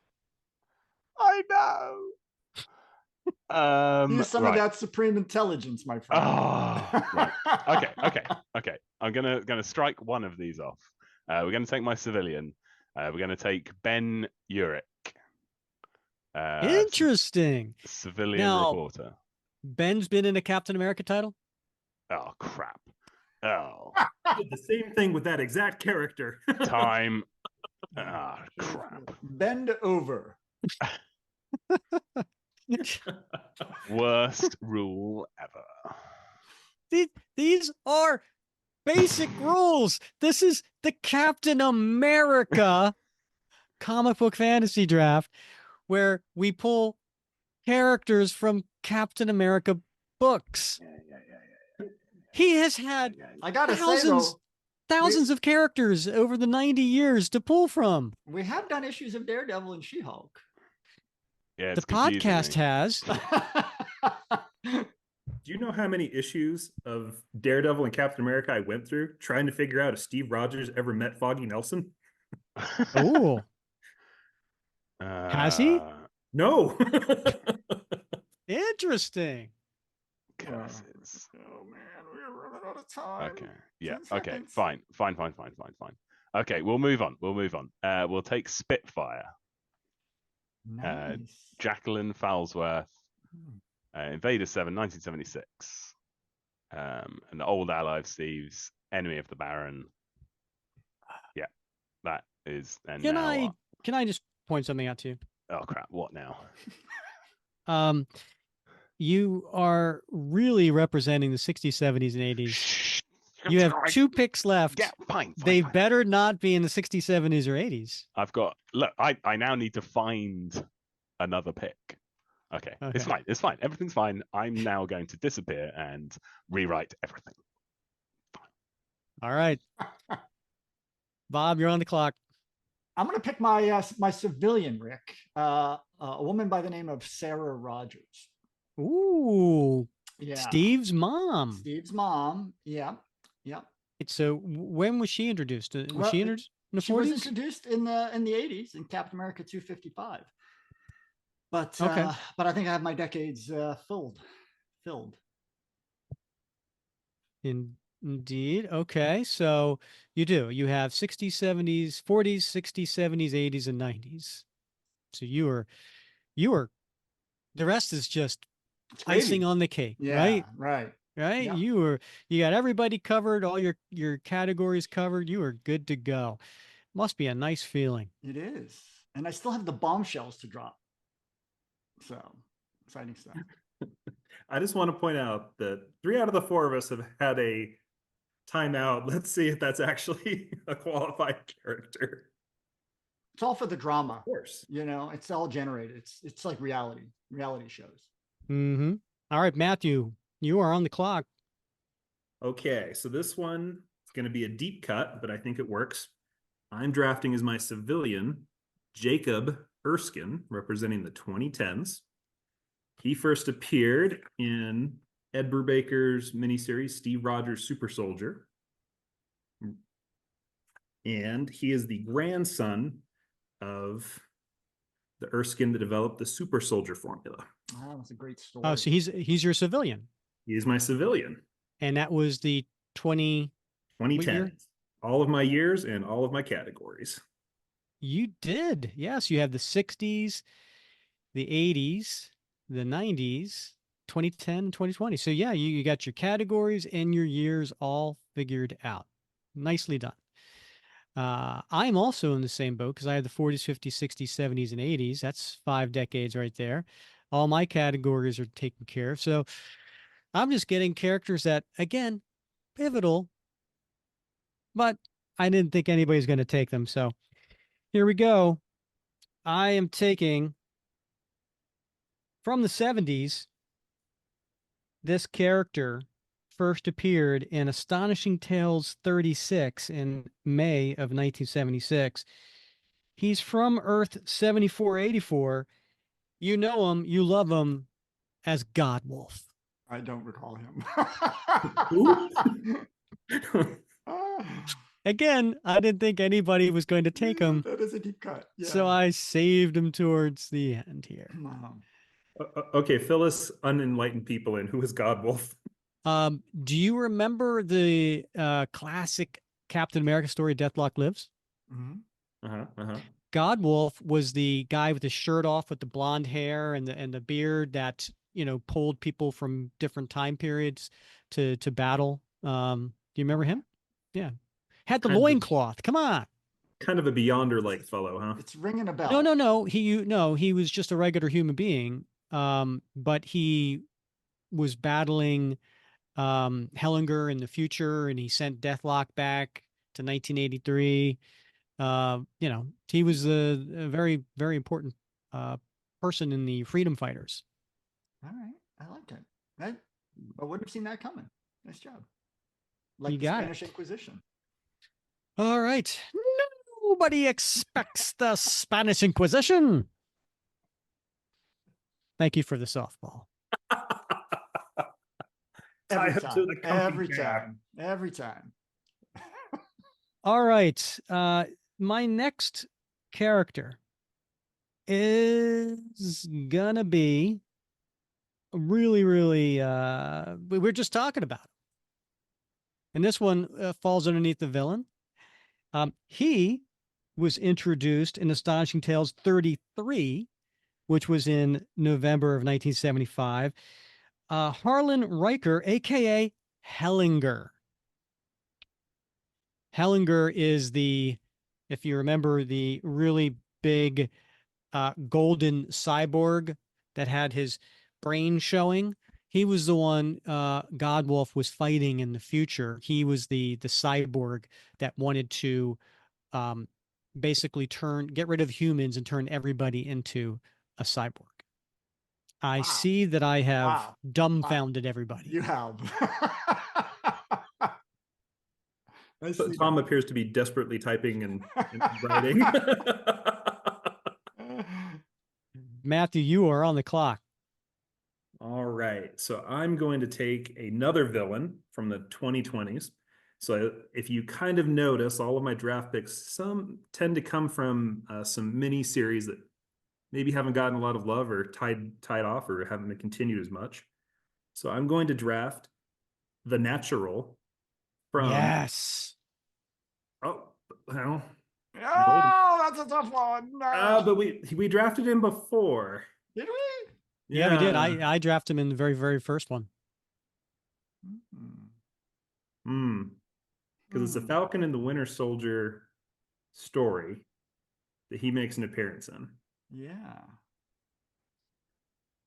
I know. Use some of that supreme intelligence, my friend. Oh, right. Okay. I'm gonna strike one of these off. We're going to take my civilian. We're going to take Ben Urich. Interesting. Civilian Now, reporter. Ben's been in a Captain America title? Oh, crap. Oh, Did the same thing with that exact character. time. Crap. Bend over. Worst rule ever. These are basic rules. This is the Captain America comic book fantasy draft where we pull characters from Captain America books. He has had I gotta say though, thousands of characters over the 90 years to pull from. we have done issues of Daredevil and She-Hulk. Yeah, The it's confusing podcast me. has. Do you know how many issues of Daredevil and Captain America I went through trying to figure out if Steve Rogers ever met Foggy Nelson? Oh, has he? No. Interesting. Curses. Oh man, we're running out of time. Okay. Yeah. 10 Okay. seconds. Fine. Okay, we'll move on. We'll take Spitfire. Nice. Jacqueline Falsworth. Hmm. Invader 7, 1976. An old ally of Steve's, enemy of the Baron. Yeah. That is. And Can now I what? can I just point something out to you? Oh crap! What now? You are really representing the 60s, 70s, and 80s. Shh. You have 2 picks left. Yeah, fine. They fine. better not be in the 60s, 70s, or 80s. I've got. Look, I now need to find another pick. Okay, it's Okay. fine. It's fine. Everything's fine. I'm now going to disappear and rewrite everything. All right. Bob, you're on the clock. I'm gonna pick my my civilian, Rick. A woman by the name of Sarah Rogers. Ooh, Yeah. Steve's mom. Steve's mom. Yeah. Yeah. So when was she introduced? Was Well, she introduced in the She was 40s? introduced in the 80s in Captain America 255. But Okay. but I think I have my decades filled. Indeed. Okay. So you do. You have 60s, 70s, 40s, 60s, 70s, 80s, and 90s. So you are the rest is just icing on the cake, Yeah, right? right. Right? Yeah. You got everybody covered, all your categories covered. You are good to go. Must be a nice feeling. It is. And I still have the bombshells to drop. So exciting stuff. I just want to point out that 3 out of the 4 of us have had a timeout. Let's see if that's actually a qualified character. It's all for the drama. Of course. You know, it's all generated. It's like reality shows. Mm-hmm. All right, Matthew, you are on the clock. Okay, so this one is going to be a deep cut, but I think it works. I'm drafting as my civilian, Jacob Erskine, representing the 2010s. He first appeared in Ed Brubaker's miniseries, Steve Rogers' Super Soldier. And he is the grandson of the Erskine that developed the Super Soldier formula. Oh, that's a great story. Oh, so he's your civilian. He is my civilian. And that was the 20 2010. All of my years and all of my categories. You did. Yes, you have the 60s, the 80s, the 90s, 2010, and 2020. So yeah, you got your categories and your years all figured out. Nicely done. I'm also in the same boat because I have the 40s, 50s, 60s, 70s, and 80s. That's 5 decades right there. All my categories are taken care of. So I'm just getting characters that, again, pivotal, but I didn't think anybody's going to take them. So here we go. I am taking from the 70s. This character first appeared in Astonishing Tales 36 in May of 1976. He's from Earth 7484. You know him, you love him as Godwolf. I don't recall him. Again, I didn't think anybody was going to take him. That is a deep cut. Yeah. So I saved him towards the end here. Okay, fill us unenlightened people in. Who is Godwolf? Do you remember the classic Captain America story, Deathlock Lives. Mhm. Godwolf was the guy with the shirt off with the blonde hair and the beard that, pulled people from different time periods to battle. Do you remember him? Yeah. Had the Kind of- loincloth. Come on. Kind of a Beyonder like fellow, huh? It's ringing a bell. No. He was just a regular human being. But he was battling Hellinger in the future, and he sent Deathlock back to 1983. He was a very, very important person in the freedom fighters. All right. I like it. I wouldn't have seen that coming. Nice job. Like You the got Spanish Inquisition. All right. Nobody expects the Spanish Inquisition. Thank you for the softball. Every Tie up to the time. comfy chair. Every time. All right. My next character is gonna be really, really we're just talking about him. And this one falls underneath the villain. He was introduced in Astonishing Tales 33, which was in November of 1975. Harlan Riker, aka Hellinger. Hellinger is if you remember, the really big golden cyborg that had his brain showing. He was the one Godwolf was fighting in the future. He was the cyborg that wanted to basically get rid of humans and turn everybody into a cyborg. I Wow. see that I have Wow. dumbfounded everybody. You have. So Tom appears to be desperately typing and writing. Matthew, you are on the clock. All right. So I'm going to take another villain from the 2020s. So if you kind of notice, all of my draft picks, some tend to come from some mini series that maybe haven't gotten a lot of love or tied off or haven't been continued as much. So I'm going to draft The Natural from. Yes. Oh, well. Oh, that's a tough one. No. But we drafted him before. Did we? Yeah, we did. I drafted him in the very, very first one. Because it's the Falcon and the Winter Soldier story that he makes an appearance in. Yeah.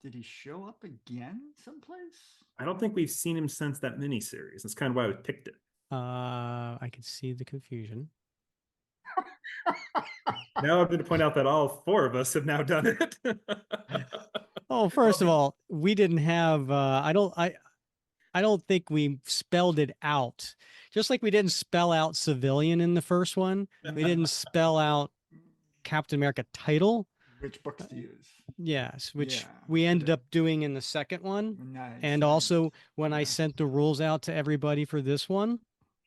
Did he show up again someplace? I don't think we've seen him since that miniseries. That's kind of why I picked it. I can see the confusion. Now I'm going to point out that all four of us have now done it. Oh, first of all, we didn't have. I don't think we spelled it out. Just like we didn't spell out civilian in the first one, we didn't spell out Captain America title. Which books to use? Yes, which Yeah. we ended up doing in the second one. Nice. And also when I sent the rules out to everybody for this one.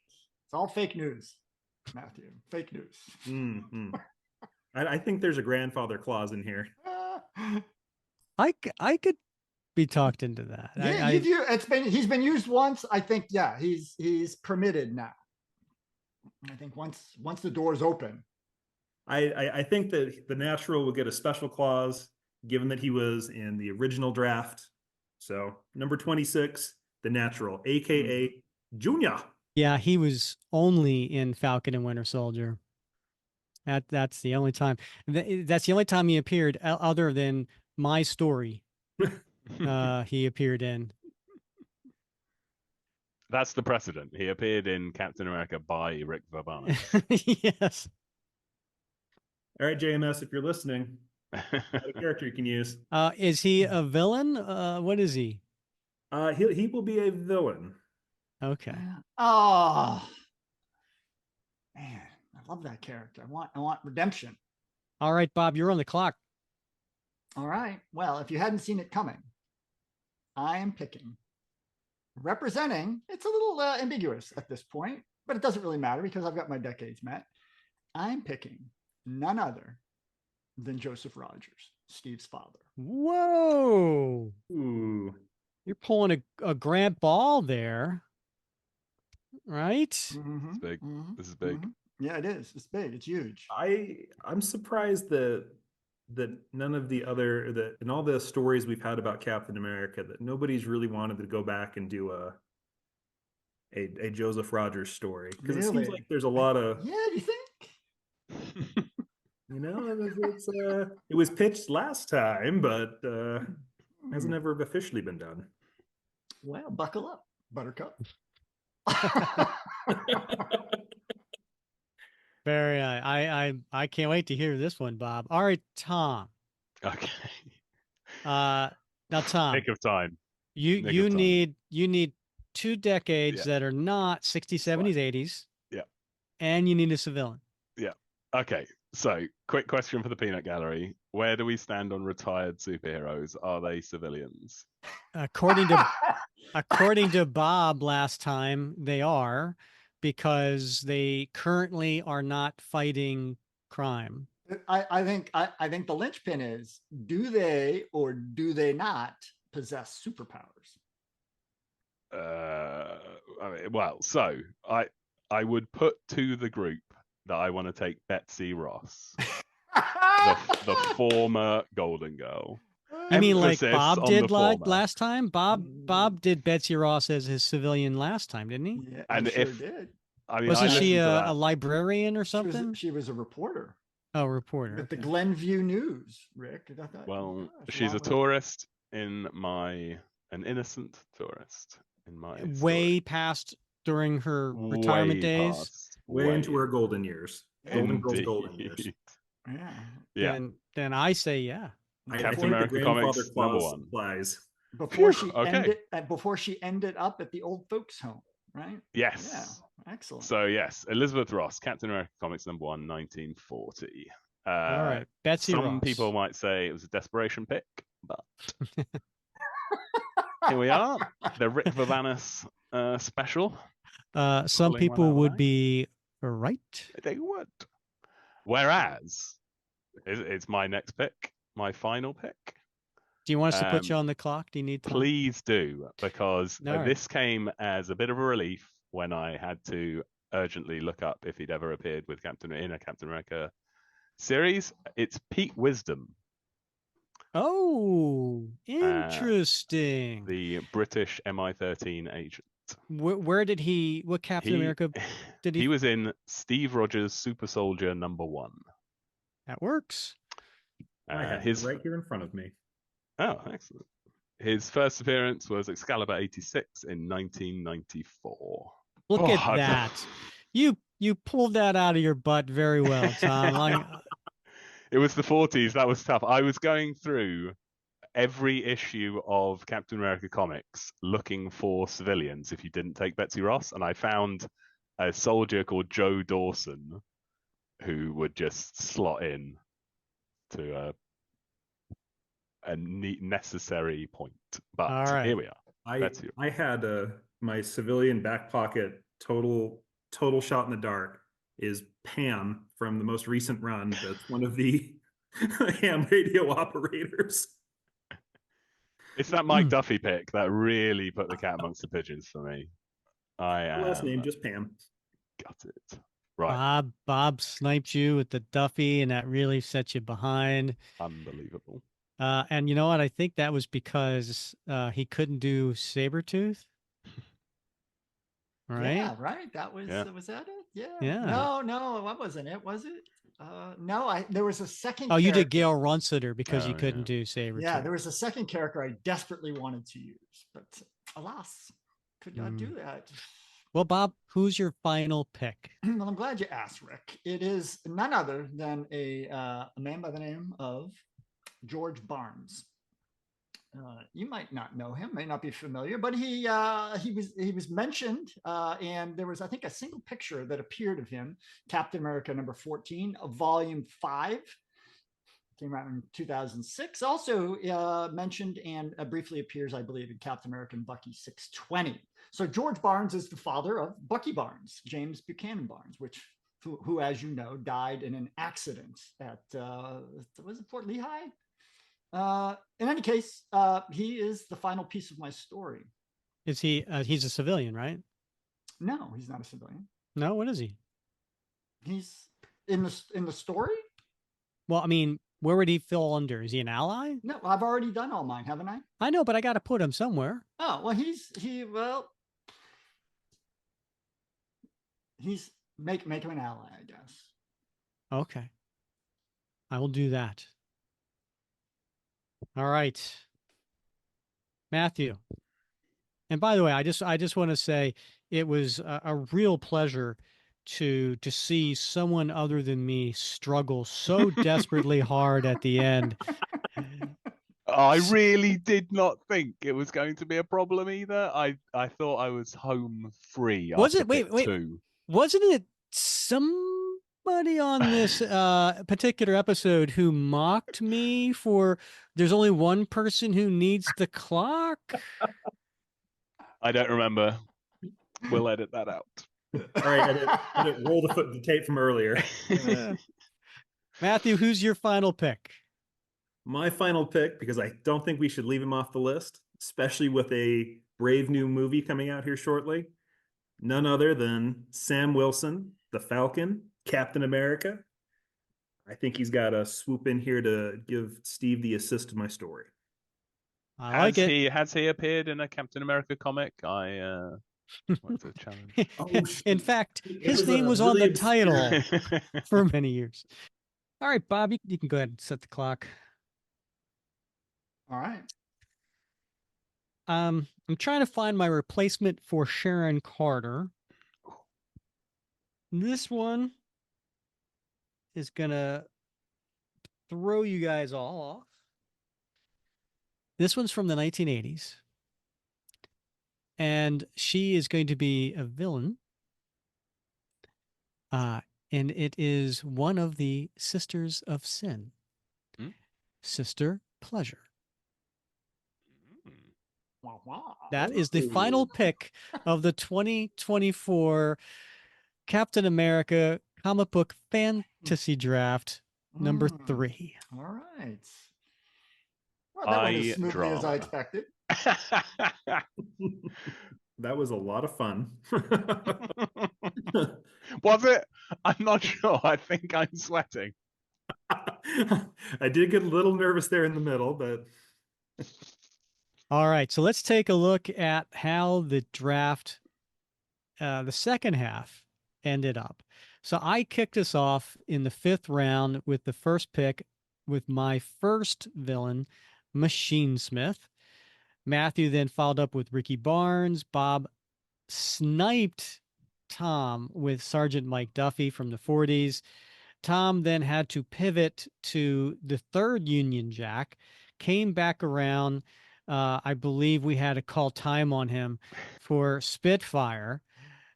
It's all fake news, Matthew. Fake news. Mm-hmm. I think there's a grandfather clause in here. I could be talked into that. Yeah, he's been used once. I think, yeah, he's permitted now. I think once the door's open. I think that the Natural will get a special clause given that he was in the original draft. So number 26, the Natural, aka Junior. Yeah, he was only in Falcon and Winter Soldier. That's the only time. That's the only time he appeared, other than my story. He appeared in. That's the precedent. He appeared in Captain America by Rick Verbana. Yes. All right, JMS, if you're listening, a character you can use. Is he a villain? What is he? He will be a villain. Okay. Oh man, I love that character. I want redemption. All right, Bob, you're on the clock. All right. Well, if you hadn't seen it coming, I am picking, representing. It's a little ambiguous at this point, but it doesn't really matter because I've got my decades, Matt. I'm picking none other than Joseph Rogers, Steve's father. Whoa. Ooh. You're pulling a Grant Ball there. right? Mhm, It's big. mhm, This is big. mhm. Yeah, it is. It's big. It's huge. I'm surprised that none of the other that in all the stories we've had about Captain America that nobody's really wanted to go back and do a Joseph Rogers story, because it seems Really? like there's a lot of, Yeah, you think? it was pitched last time, but hasn't Hmm. ever officially been done. Well, buckle up, Buttercup. Very. I can't wait to hear this one, Bob. All right, Tom. Okay. Now, Tom, Nick of time. you Nick of time. you need 2 decades Yeah. that are not 60s, 70s, 80s. Yeah. And you need a civilian. Yeah. Okay. So, quick question for the peanut gallery: where do we stand on retired superheroes? Are they civilians? According to Bob last time, they are, because they currently are not fighting crime. I think the linchpin is, do they or do they not possess superpowers? Well, so I would put to the group that I want to take Betsy Ross, the former Golden Girl. You mean like Emphasis Bob on the did former. last time? Bob did Betsy Ross as his civilian last time, didn't he? Yeah, And he sure if did. I mean, I Wasn't she listened to a that. librarian or something? She was a reporter Oh, reporter. with the Okay. Glenview News, Rick. I thought, Well, gosh, she's a along with- tourist an innocent tourist in my Way story. past during her retirement Way days. past, Way into her golden years. Golden Girl's golden years. Indeed. Yeah. Yeah. Then I say yeah. I Captain think America the grandfather Comics, number clause one. applies. Before Phew, she okay. ended up at the old folks' home, right? Yes. Yeah. Excellent. So yes, Elizabeth Ross, Captain America Comics number one, 1940. All right, Betsy Some Ross. people might say it was a desperation pick, but here we are, the Rick Vavanus special. Some Pulling one out people of the would bag. be right. They would. Whereas, it's my next pick, my final pick. Do you want us to put you on the clock? Do you need time? Please do, because All right. this came as a bit of a relief when I had to urgently look up if he'd ever appeared with in a Captain America series. It's Pete Wisdom, Oh, interesting. the British MI13 agent. Where did he? What Captain America did he? He was in Steve Rogers' Super Soldier number one. That works. I have it right here in front of me. Oh, excellent. His first appearance was Excalibur 86 in 1994. Look at that. You pulled that out of your butt very well, Tom. It was the 40s. That was tough. I was going through every issue of Captain America comics looking for civilians if you didn't take Betsy Ross, and I found a soldier called Joe Dawson who would just slot in to a necessary point. But all right. Here we are. I had my civilian back pocket total shot in the dark is Pam from the most recent run. That's one of the ham radio operators. It's that Mike Duffy pick that really put the cat amongst the pigeons for me. Last name just Pam. Got it. Right. Bob sniped you with the Duffy, and that really set you behind. Unbelievable. And you know what? I think that was because he couldn't do Sabretooth. Right? Yeah, right. That was was that it? Yeah. Yeah. No, that wasn't it, was it? No, there was a second. Oh, you did character. Gail Runsiter because you couldn't do Sabretooth. Yeah, there was a second character I desperately wanted to use, but alas, could not do that. Well, Bob, who's your final pick? Well, I'm glad you asked, Rick. It is none other than a man by the name of George Barnes. You might not know him, may not be familiar, but he was mentioned, and there was, I think, a single picture that appeared of him, Captain America number 14, volume 5, came out in 2006. Also mentioned and briefly appears, I believe, in Captain America and Bucky 620. So George Barnes is the father of Bucky Barnes, James Buchanan Barnes, who, as you know, died in an accident at was it Fort Lehigh? In any case, he is the final piece of my story. Is he? He's a civilian, right? No, he's not a civilian. No, what is he? He's in the story. Well, I mean, where would he fall under? Is he an ally? No, I've already done all mine, haven't I? I know, but I got to put him somewhere. Oh well, he's make him an ally, I guess. Okay. I will do that. All right. Matthew. And by the way, I just want to say it was a real pleasure to see someone other than me struggle so desperately hard at the end. I really did not think it was going to be a problem either. I thought I was home free Was after it? Wait, bit wait. 2. Wasn't it somebody on this particular episode who mocked me for there's only one person who needs the clock? I don't remember. We'll edit that out. All right, edit, roll the tape from earlier. Matthew, who's your final pick? My final pick, because I don't think we should leave him off the list, especially with a brave new movie coming out here shortly. None other than Sam Wilson, the Falcon, Captain America. I think he's got to swoop in here to give Steve the assist to my story. I like it. Has he appeared in a Captain America comic? I want to challenge. Oh, In fact, his was name a was on really the title for many years. All right, Bob, you can go ahead and set the clock. All right. I'm trying to find my replacement for Sharon Carter. This one is gonna throw you guys all off. This one's from the 1980s. And she is going to be a villain. And it is one of the Sisters of Sin. Sister Pleasure. That is the final pick of the 2024 Captain America comic book fantasy draft number 3. All right. Well, that went as smoothly as I drama. expected. That was a lot of fun. Was it? I'm not sure. I think I'm sweating. I did get a little nervous there in the middle, but All right, so let's take a look at how the draft, the second half, ended up. So I kicked us off in the 5th round with the first pick with my first villain, Machine Smith. Matthew then followed up with Ricky Barnes. Bob sniped Tom with Sergeant Mike Duffy from the 40s. Tom then had to pivot to the third Union Jack, came back around. I believe we had to call time on him for Spitfire.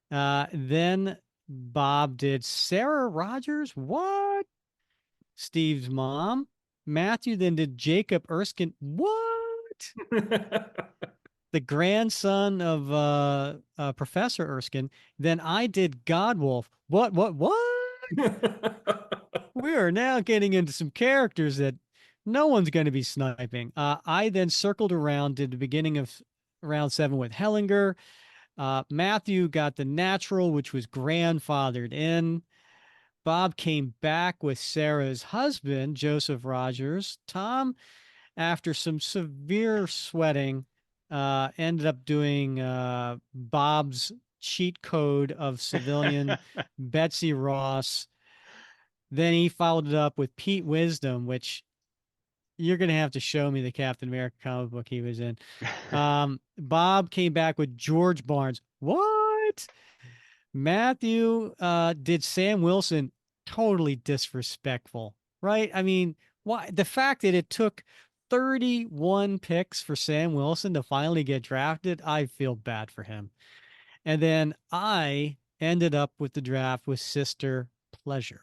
Then Bob did Sarah Rogers. What? Steve's mom. Matthew then did Jacob Erskine. What? The grandson of Professor Erskine. Then I did Godwolf. What? We are now getting into some characters that no one's going to be sniping. I then circled around, did the beginning of round 7 with Hellinger. Matthew got the natural, which was grandfathered in. Bob came back with Sarah's husband, Joseph Rogers. Tom, after some severe sweating, ended up doing Bob's cheat code of civilian Betsy Ross. Then he followed it up with Pete Wisdom, which you're going to have to show me the Captain America comic book he was in. Bob came back with George Barnes. What? Matthew did Sam Wilson. Totally disrespectful, right? I mean, why? The fact that it took 31 picks for Sam Wilson to finally get drafted, I feel bad for him. And then I ended up with the draft with Sister Pleasure.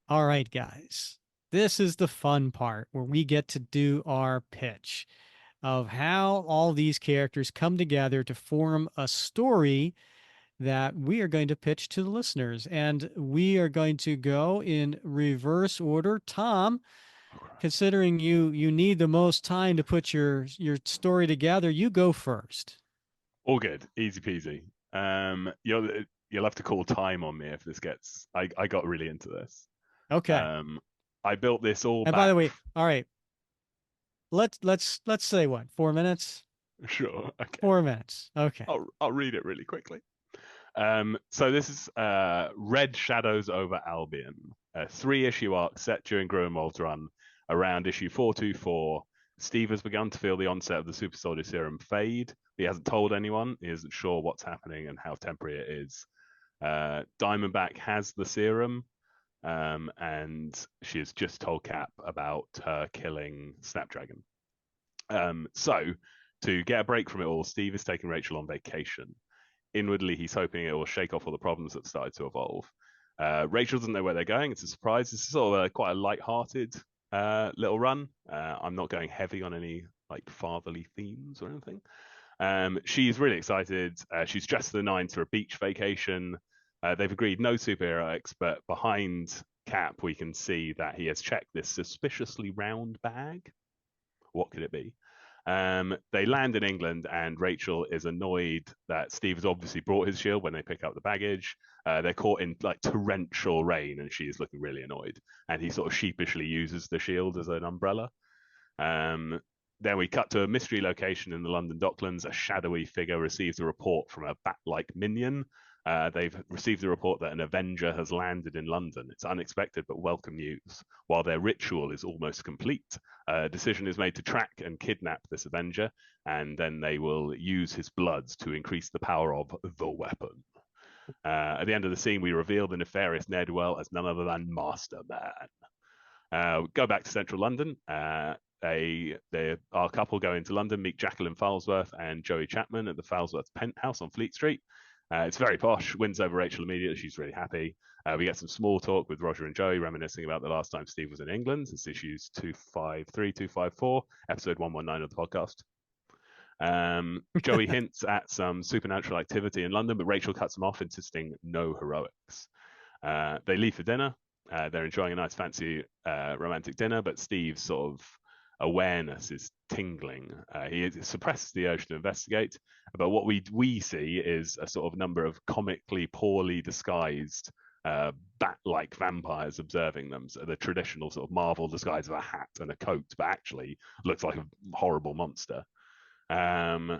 All right, guys, this is the fun part where we get to do our pitch of how all these characters come together to form a story that we are going to pitch to the listeners. And we are going to go in reverse order. Tom, considering you need the most time to put your story together, you go first. All good. Easy peasy. You'll have to call time on me if this gets. I got really into this. Okay. I built this all And back. by the way, all right. Let's say what? 4 minutes? Sure. Okay. 4 minutes. Okay. I'll read it really quickly. So this is Red Shadows over Albion, a 3-issue arc set during Grunwald's run. Around issue 424, Steve has begun to feel the onset of the super soldier serum fade. He hasn't told anyone. He isn't sure what's happening and how temporary it is. Diamondback has the serum, and she has just told Cap about her killing Snapdragon. So to get a break from it all, Steve is taking Rachel on vacation. Inwardly, he's hoping it will shake off all the problems that started to evolve. Rachel doesn't know where they're going. It's a surprise. This is sort of quite a light-hearted little run. I'm not going heavy on any like fatherly themes or anything. She's really excited. She's dressed to the nines for a beach vacation. They've agreed no superheroics, but behind Cap, we can see that he has checked this suspiciously round bag. What could it be? They land in England, and Rachel is annoyed that Steve has obviously brought his shield when they pick up the baggage. They're caught in like torrential rain, and she is looking really annoyed. And he sort of sheepishly uses the shield as an umbrella. Then we cut to a mystery location in the London Docklands. A shadowy figure receives a report from a bat-like minion. They've received a report that an Avenger has landed in London. It's unexpected but welcome news. While their ritual is almost complete, a decision is made to track and kidnap this Avenger, and then they will use his bloods to increase the power of the weapon. At the end of the scene, we reveal the nefarious ne'er-do-well as none other than Master Man. Go back to central London. Our couple go into London, meet Jacqueline Falsworth and Joey Chapman at the Falsworth penthouse on Fleet Street. It's very posh, wins over Rachel immediately. She's really happy. We get some small talk with Roger and Joey, reminiscing about the last time Steve was in England. It's issues 253, 254, episode 119 of the podcast. Joey hints at some supernatural activity in London, but Rachel cuts him off, insisting no heroics. They leave for dinner. They're enjoying a nice, fancy, romantic dinner, but Steve's sort of awareness is tingling. He suppresses the urge to investigate, but what we see is a sort of number of comically poorly disguised bat-like vampires observing them. So the traditional sort of Marvel disguise of a hat and a coat, but actually looks like a horrible monster. So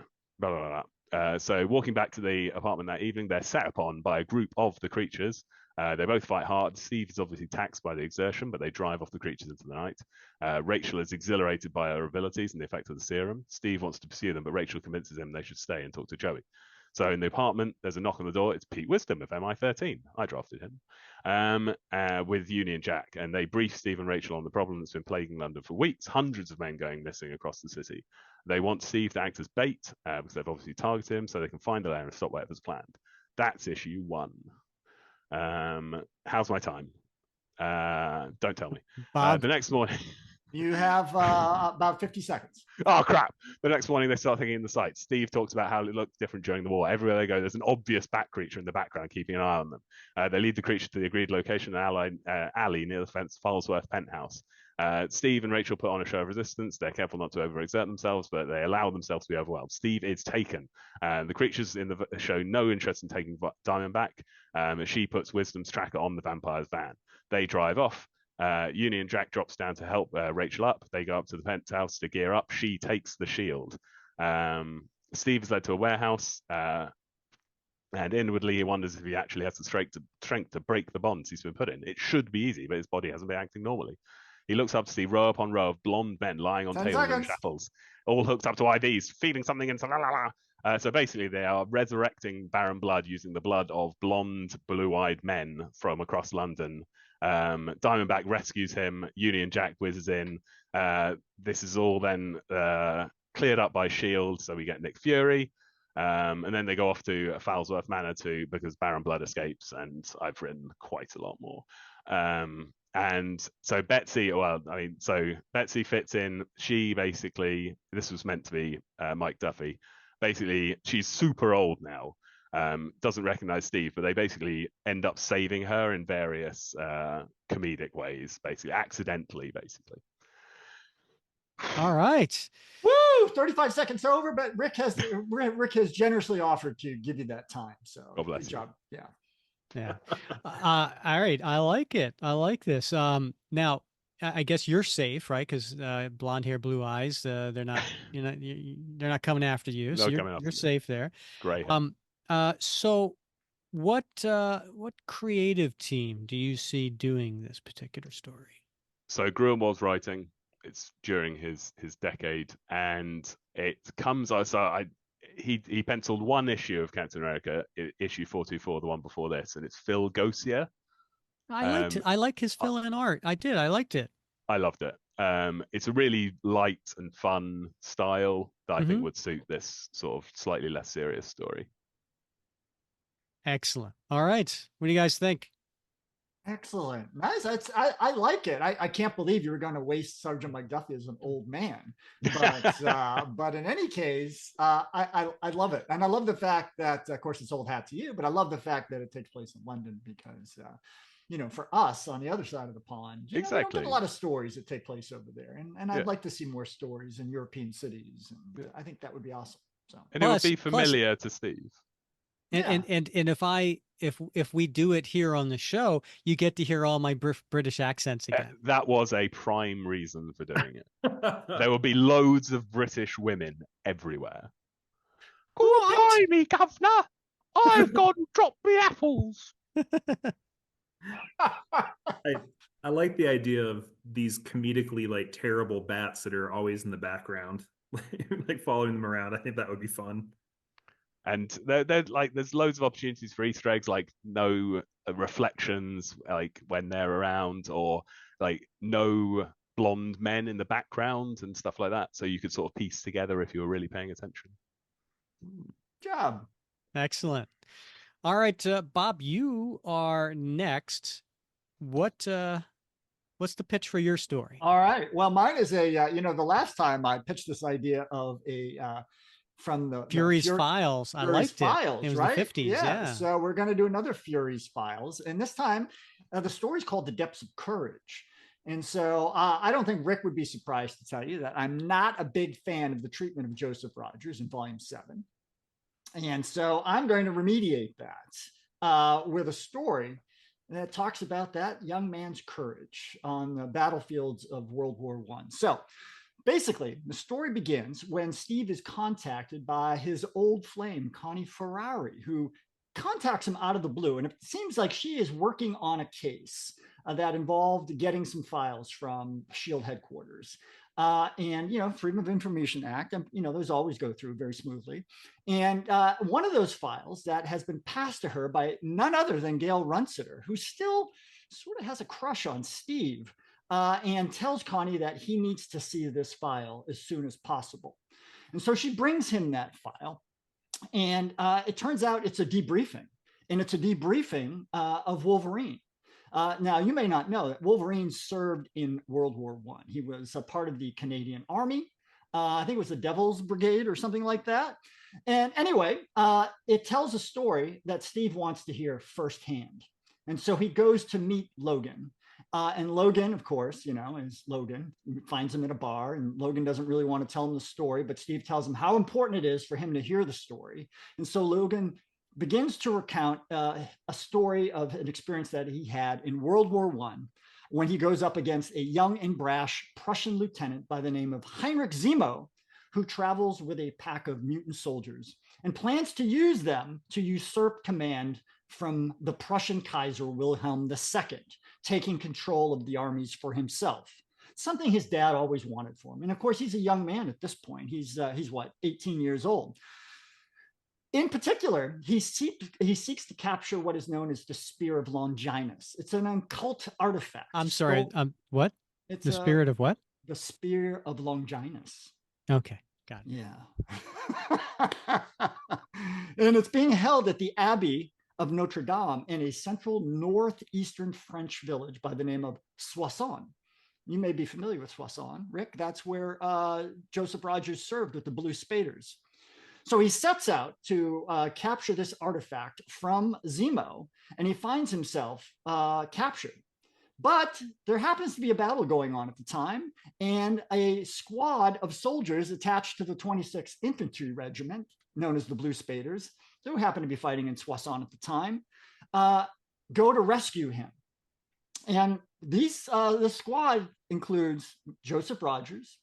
walking back to the apartment that evening, they're set upon by a group of the creatures. They both fight hard. Steve is obviously taxed by the exertion, but they drive off the creatures into the night. Rachel is exhilarated by her abilities and the effect of the serum. Steve wants to pursue them, but Rachel convinces him they should stay and talk to Joey. So in the apartment, there's a knock on the door. It's Pete Wisdom of MI13. I drafted him. With Union Jack, and they brief Steve and Rachel on the problem that's been plaguing London for weeks. Hundreds of men going missing across the city. They want Steve to act as bait because they've obviously targeted him, so they can find the lair and stop whatever's planned. That's issue 1. How's my time? Don't tell me. Bob. The next morning. You have about 50 seconds. Oh, crap. The next morning, they start thinking in the sights. Steve talks about how it looked different during the war. Everywhere they go, there's an obvious bat creature in the background keeping an eye on them. They lead the creature to the agreed location, an alley near the fence Falsworth penthouse. Steve and Rachel put on a show of resistance. They're careful not to overexert themselves, but they allow themselves to be overwhelmed. Steve is taken. The creatures in the show no interest in taking Diamondback. She puts Wisdom's tracker on the vampire's van. They drive off. Union Jack drops down to help Rachel up. They go up to the penthouse to gear up. She takes the shield. Steve is led to a warehouse, and inwardly he wonders if he actually has the strength to break the bonds he's been put in. It should be easy, but his body hasn't been acting normally. He looks up to see row upon row of blonde men lying on 10 tables and seconds. shackles, all hooked up to IDs, feeding something into la la la. So basically, they are resurrecting Baron Blood using the blood of blonde, blue-eyed men from across London. Diamondback rescues him. Union Jack whizzes in. This is all then cleared up by S.H.I.E.L.D., so we get Nick Fury. And then they go off to Falsworth Manor because Baron Blood escapes, and I've written quite a lot more. And so Betsy fits in. She basically, this was meant to be Mike Duffy. Basically, she's super old now. Doesn't recognize Steve, but they basically end up saving her in various comedic ways, basically accidentally, basically. All right. Woo! 35 seconds over, but Rick has generously offered to give you that time. So God bless good you. job. Yeah. Yeah. All right. I like it. I like this. Now I guess you're safe, right? Because blonde hair, blue eyes, they're not, they're not coming after you. So No coming you're after me. safe there. Grey hair. So what creative team do you see doing this particular story? So Gruen was writing. It's during his decade, and it comes. He penciled one issue of Captain America, issue 424, the one before this, and it's Phil Gossier. I liked it. I like his I, fill-in art. I did. I liked it. I loved it. It's a really light and fun style that I think Mhm. would suit this sort of slightly less serious story. Excellent. All right. What do you guys think? Excellent. Nice. I like it. I can't believe you were going to waste Sergeant McDuffie as an old man. But in any case, I love it. And I love the fact that, of course, it's old hat to you, but I love the fact that it takes place in London because, for us on the other side of the pond, we don't Exactly. get a lot of stories that take place over there. And I'd Yeah. like to see more stories in European cities. And Yeah. I think that would be awesome. So, And it would be familiar to Steve. And if we do it here on the show, you get to hear all my British accents again. That was a prime reason for doing it. There will be loads of British women everywhere. Right. Blimey, governor! I've gone and dropped me apples. I like the idea of these comedically like terrible bats that are always in the background, like following them around. I think that would be fun. And they're like, there's loads of opportunities for Easter eggs, like no reflections, like when they're around, or like no blonde men in the background and stuff like that. So you could sort of piece together if you were really paying attention. job. Excellent. All right, Bob, you are next. What's the pitch for your story? All right. Well, mine is the last time I pitched this idea of from the Fury's Files. I Fury's liked it. Files, It was right? the 50s. Yeah. So we're going to do another Fury's Files. And this time, the story's called The Depths of Courage. And so I don't think Rick would be surprised to tell you that I'm not a big fan of the treatment of Joseph Rogers in Volume 7. And so I'm going to remediate that with a story that talks about that young man's courage on the battlefields of World War I. So basically, the story begins when Steve is contacted by his old flame, Connie Ferrari, who contacts him out of the blue. And it seems like she is working on a case that involved getting some files from SHIELD headquarters. Freedom of Information Act, those always go through very smoothly. And one of those files that has been passed to her by none other than Gail Runsiter, who still sort of has a crush on Steve, and tells Connie that he needs to see this file as soon as possible. And so she brings him that file. And it turns out it's a debriefing. And it's a debriefing of Wolverine. Now, you may not know that Wolverine served in World War I. He was a part of the Canadian Army. I think it was the Devil's Brigade or something like that. And anyway, it tells a story that Steve wants to hear firsthand. And so he goes to meet Logan. And Logan, of course, is Logan. He finds him at a bar, and Logan doesn't really want to tell him the story, but Steve tells him how important it is for him to hear the story. And so Logan begins to recount a story of an experience that he had in World War I when he goes up against a young and brash Prussian lieutenant by the name of Heinrich Zemo, who travels with a pack of mutant soldiers and plans to use them to usurp command from the Prussian Kaiser Wilhelm II, taking control of the armies for himself. Something his dad always wanted for him. And of course, he's a young man at this point. He's 18 years old. In particular, he seeks to capture what is known as the Spear of Longinus. It's an occult artifact. I'm sorry. What? It's the spirit of what? The Spear of Longinus. Okay, got it. Yeah. And it's being held at the Abbey of Notre Dame in a central northeastern French village by the name of Soissons. You may be familiar with Soissons, Rick. That's where Joseph Rogers served with the Blue Spaders. So he sets out to capture this artifact from Zemo, and he finds himself captured. But there happens to be a battle going on at the time, and a squad of soldiers attached to the 26th Infantry Regiment, known as the Blue Spaders, who happen to be fighting in Soissons at the time, go to rescue him. And the squad includes Joseph Rogers,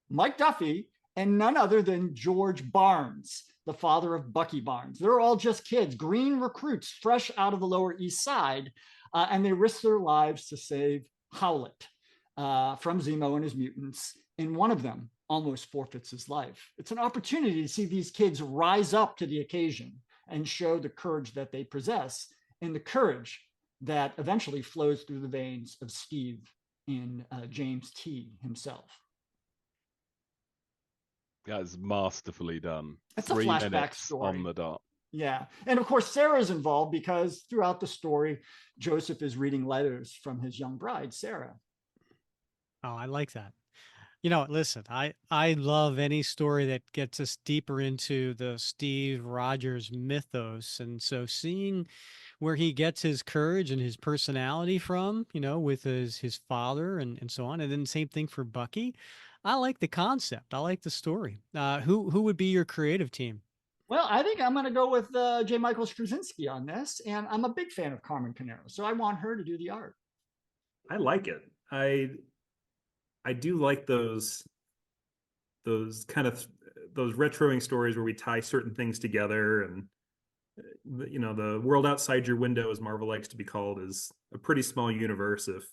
Mike Duffy, and none other than George Barnes, the father of Bucky Barnes. They're all just kids, green recruits, fresh out of the Lower East Side, and they risk their lives to save Howlett from Zemo and his mutants. And one of them almost forfeits his life. It's an opportunity to see these kids rise up to the occasion and show the courage that they possess, and the courage that eventually flows through the veins of Steve and James T. himself. That's masterfully done. It's 3 a flashback minutes story. on the dot. Yeah. And of course, Sarah's involved because throughout the story, Joseph is reading letters from his young bride, Sarah. Oh, I like that. Listen, I love any story that gets us deeper into the Steve Rogers mythos. And so seeing where he gets his courage and his personality from, with his father and so on. And then same thing for Bucky. I like the concept. I like the story. Who would be your creative team? Well, I think I'm going to go with J. Michael Straczynski on this. And I'm a big fan of Carmen Canero, so I want her to do the art. I like it. I do like those kind of those retroing stories where we tie certain things together, and the world outside your window, as Marvel likes to be called, is a pretty small universe. If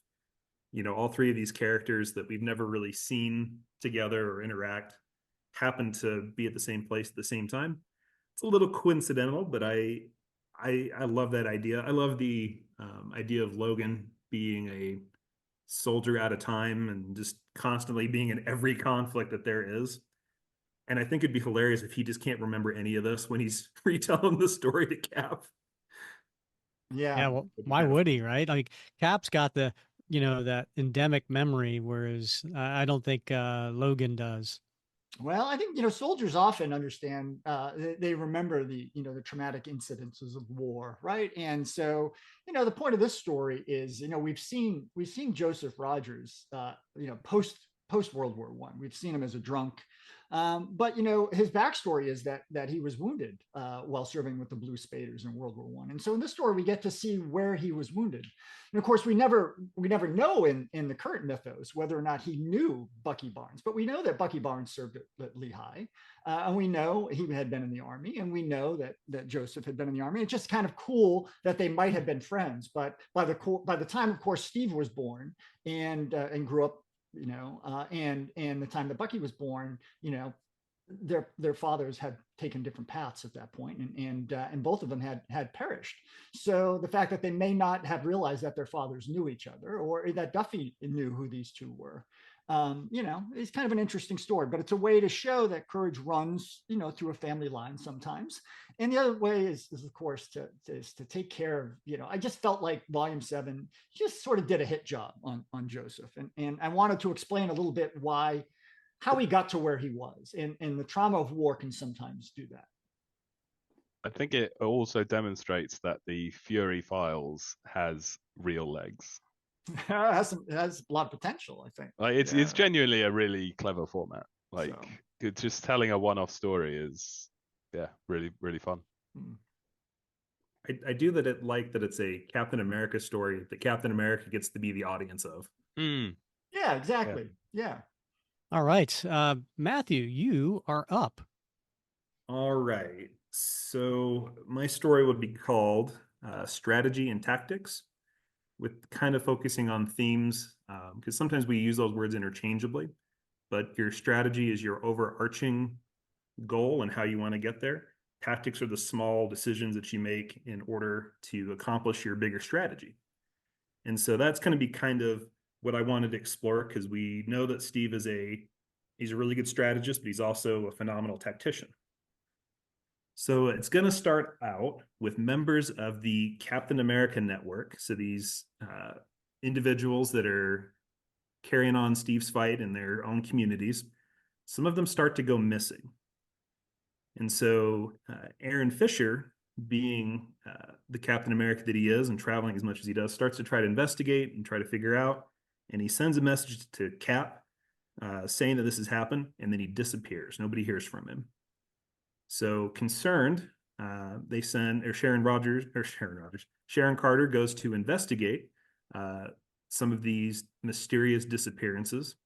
all 3 of these characters that we've never really seen together or interact happen to be at the same place at the same time, it's a little coincidental, but I love that idea. I love the idea of Logan being a soldier at a time and just constantly being in every conflict that there is. And I think it'd be hilarious if he just can't remember any of this when he's retelling the story to Cap. Yeah. Well, why would he, right? Like Cap's got the, that endemic memory, whereas I don't think Logan does. Well, I think soldiers often understand. They remember the traumatic incidences of war, right? And so the point of this story is we've seen Joseph Rogers, post World War I. We've seen him as a drunk, but his backstory is that he was wounded while serving with the Blue Spaders in World War I. And so in this story, we get to see where he was wounded. And of course, we never know in the current mythos whether or not he knew Bucky Barnes, but we know that Bucky Barnes served at Lehigh, and we know he had been in the Army, and we know that Joseph had been in the Army. It's just kind of cool that they might have been friends, but by the time, of course, Steve was born and grew up, and the time that Bucky was born, their fathers had taken different paths at that point, and both of them had perished. So the fact that they may not have realized that their fathers knew each other, or that Duffy knew who these 2 were, it's kind of an interesting story. But it's a way to show that courage runs, through a family line sometimes. And the other way is of course to take care of, I just felt like Volume 7 just sort of did a hit job on Joseph, and I wanted to explain a little bit how he got to where he was, and the trauma of war can sometimes do that. I think it also demonstrates that the Fury Files has real legs. It has a lot of potential, I think. Like it's genuinely a really clever format. Like just telling a one-off story is really, really fun. I do like that it's a Captain America story that Captain America gets to be the audience of. Yeah, exactly. Yeah. All right. Matthew, you are up. All right. So my story would be called Strategy and Tactics, with kind of focusing on themes, because sometimes we use those words interchangeably, but your strategy is your overarching goal and how you want to get there. Tactics are the small decisions that you make in order to accomplish your bigger strategy. And so that's going to be kind of what I wanted to explore, because we know that Steve he's a really good strategist, but he's also a phenomenal tactician. So it's going to start out with members of the Captain America network. So these individuals that are carrying on Steve's fight in their own communities, some of them start to go missing. And so Aaron Fisher being the Captain America that he is and traveling as much as he does, starts to try to investigate and try to figure out. And he sends a message to Cap saying that this has happened, and then he disappears. Nobody hears from him. So concerned, they send, Sharon Carter goes to investigate some of these mysterious disappearances.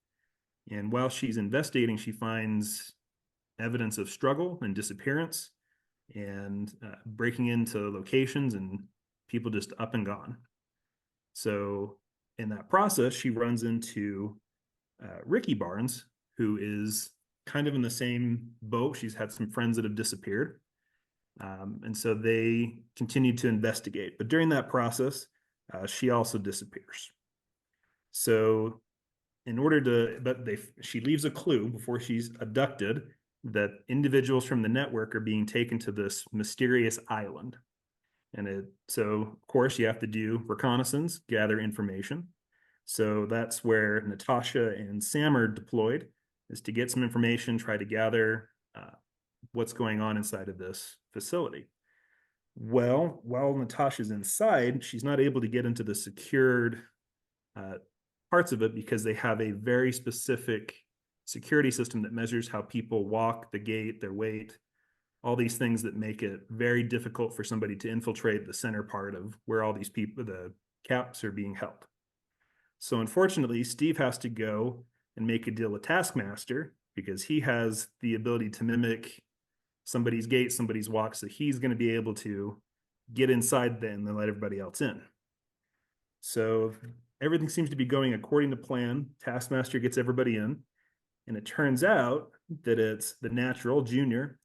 And while she's investigating, she finds evidence of struggle and disappearance and breaking into locations and people just up and gone. So in that process, she runs into Ricky Barnes, who is kind of in the same boat. She's had some friends that have disappeared. And so they continue to investigate. But during that process, she also disappears. So in order to, she leaves a clue before she's abducted that individuals from the network are being taken to this mysterious island. And so, of course, you have to do reconnaissance, gather information. So that's where Natasha and Sam are deployed, is to get some information, try to gather what's going on inside of this facility. Well, while Natasha's inside, she's not able to get into the secured parts of it because they have a very specific security system that measures how people walk, the gait, their weight, all these things that make it very difficult for somebody to infiltrate the center part of where all these people, the caps, are being held. So unfortunately, Steve has to go and make a deal with Taskmaster because he has the ability to mimic somebody's gait, somebody's walk, so he's going to be able to get inside then and let everybody else in. So everything seems to be going according to plan. Taskmaster gets everybody in, and it turns out that it's the Natural, Junior,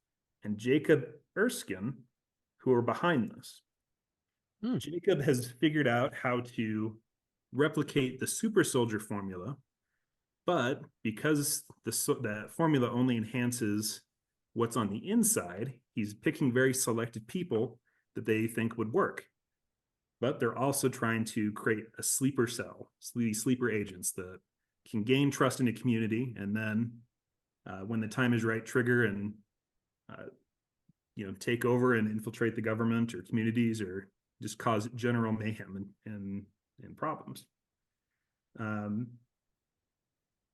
and Jacob Erskine who are behind this. Jacob has figured out how to replicate the super soldier formula, but because the formula only enhances what's on the inside, he's picking very selected people that they think would work. But they're also trying to create a sleeper cell, sleeper agents that can gain trust in the community, and then when the time is right, trigger and take over and infiltrate the government or communities, or just cause general mayhem and problems.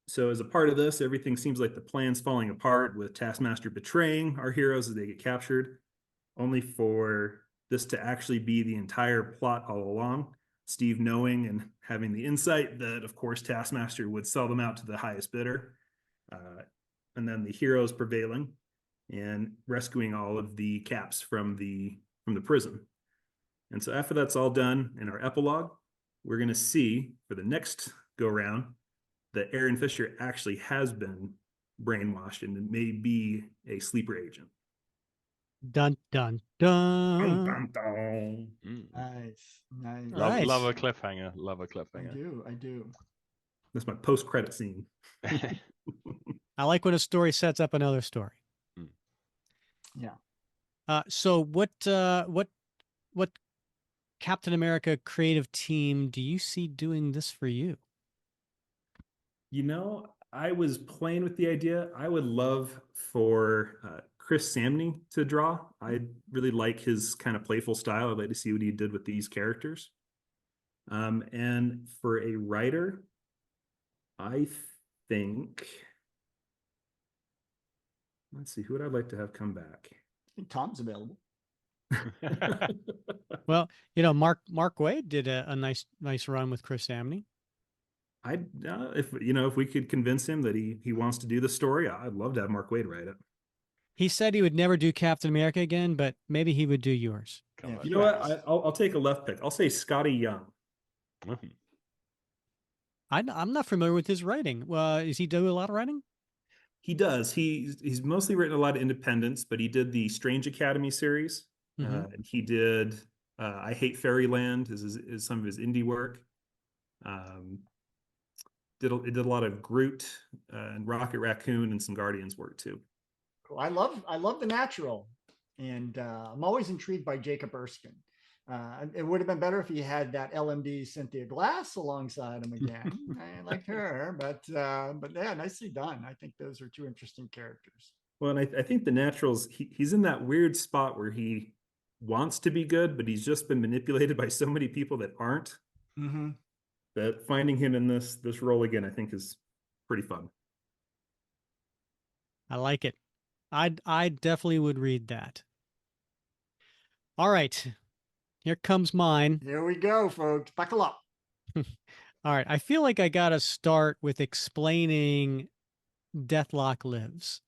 So as a part of this, everything seems like the plan's falling apart, with Taskmaster betraying our heroes as they get captured, only for this to actually be the entire plot all along. Steve knowing and having the insight that, of course, Taskmaster would sell them out to the highest bidder, and then the heroes prevailing and rescuing all of the caps from the prison. And so after that's all done, in our epilogue, we're going to see for the next go round that Aaron Fisher actually has been brainwashed and may be a sleeper agent. Dun, dun, dun. Dun, dun, dun. Nice. Right. Love a cliffhanger. Love a cliffhanger. I do. That's my post-credit scene. I like when a story sets up another story. Yeah. So what Captain America creative team do you see doing this for you? I was playing with the idea. I would love for Chris Samney to draw. I really like his kind of playful style. I'd like to see what he did with these characters. And for a writer, I think, let's see, who would I like to have come back? I think Tom's available. Well, Mark Waid did a nice run with Chris Samney. If we could convince him that he wants to do the story, I'd love to have Mark Waid write it. He said he would never do Captain America again, but maybe he would do yours. You know what? I'll take a left pick. I'll say Scotty Young. I'm not familiar with his writing. Is he doing a lot of writing? He does. He's mostly written a lot of independents, but he did the Strange Academy series. And he did I Hate Fairyland is some of his indie work. Did a lot of Groot and Rocket Raccoon and some Guardians work too. Cool. I love the Natural, and I'm always intrigued by Jacob Erskine. It would have been better if he had that LMD Cynthia Glass alongside him again. I liked her, but yeah, nicely done. I think those are two interesting characters. Well, and I think the Naturals, he's in that weird spot where he wants to be good, but he's just been manipulated by so many people that aren't. Mm-hmm. That finding him in this role again, I think, is pretty fun. I like it. I definitely would read that. All right, here comes mine. Here we go, folks. Buckle up. All right, I feel like I gotta start with explaining Deathlock Lives,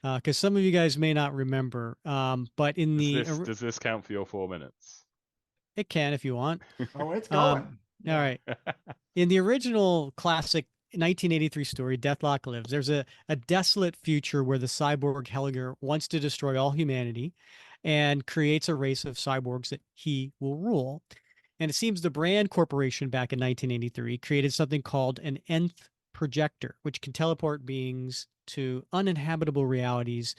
because some of you guys may not remember. But in Does this count for your 4 minutes? it can if you want. Oh, it's Um, going. All right. In the original classic 1983 story, Deathlock Lives, there's a desolate future where the cyborg Hellinger wants to destroy all humanity and creates a race of cyborgs that he will rule. And it seems the Brand Corporation back in 1983 created something called an nth projector, which can teleport beings to uninhabitable realities.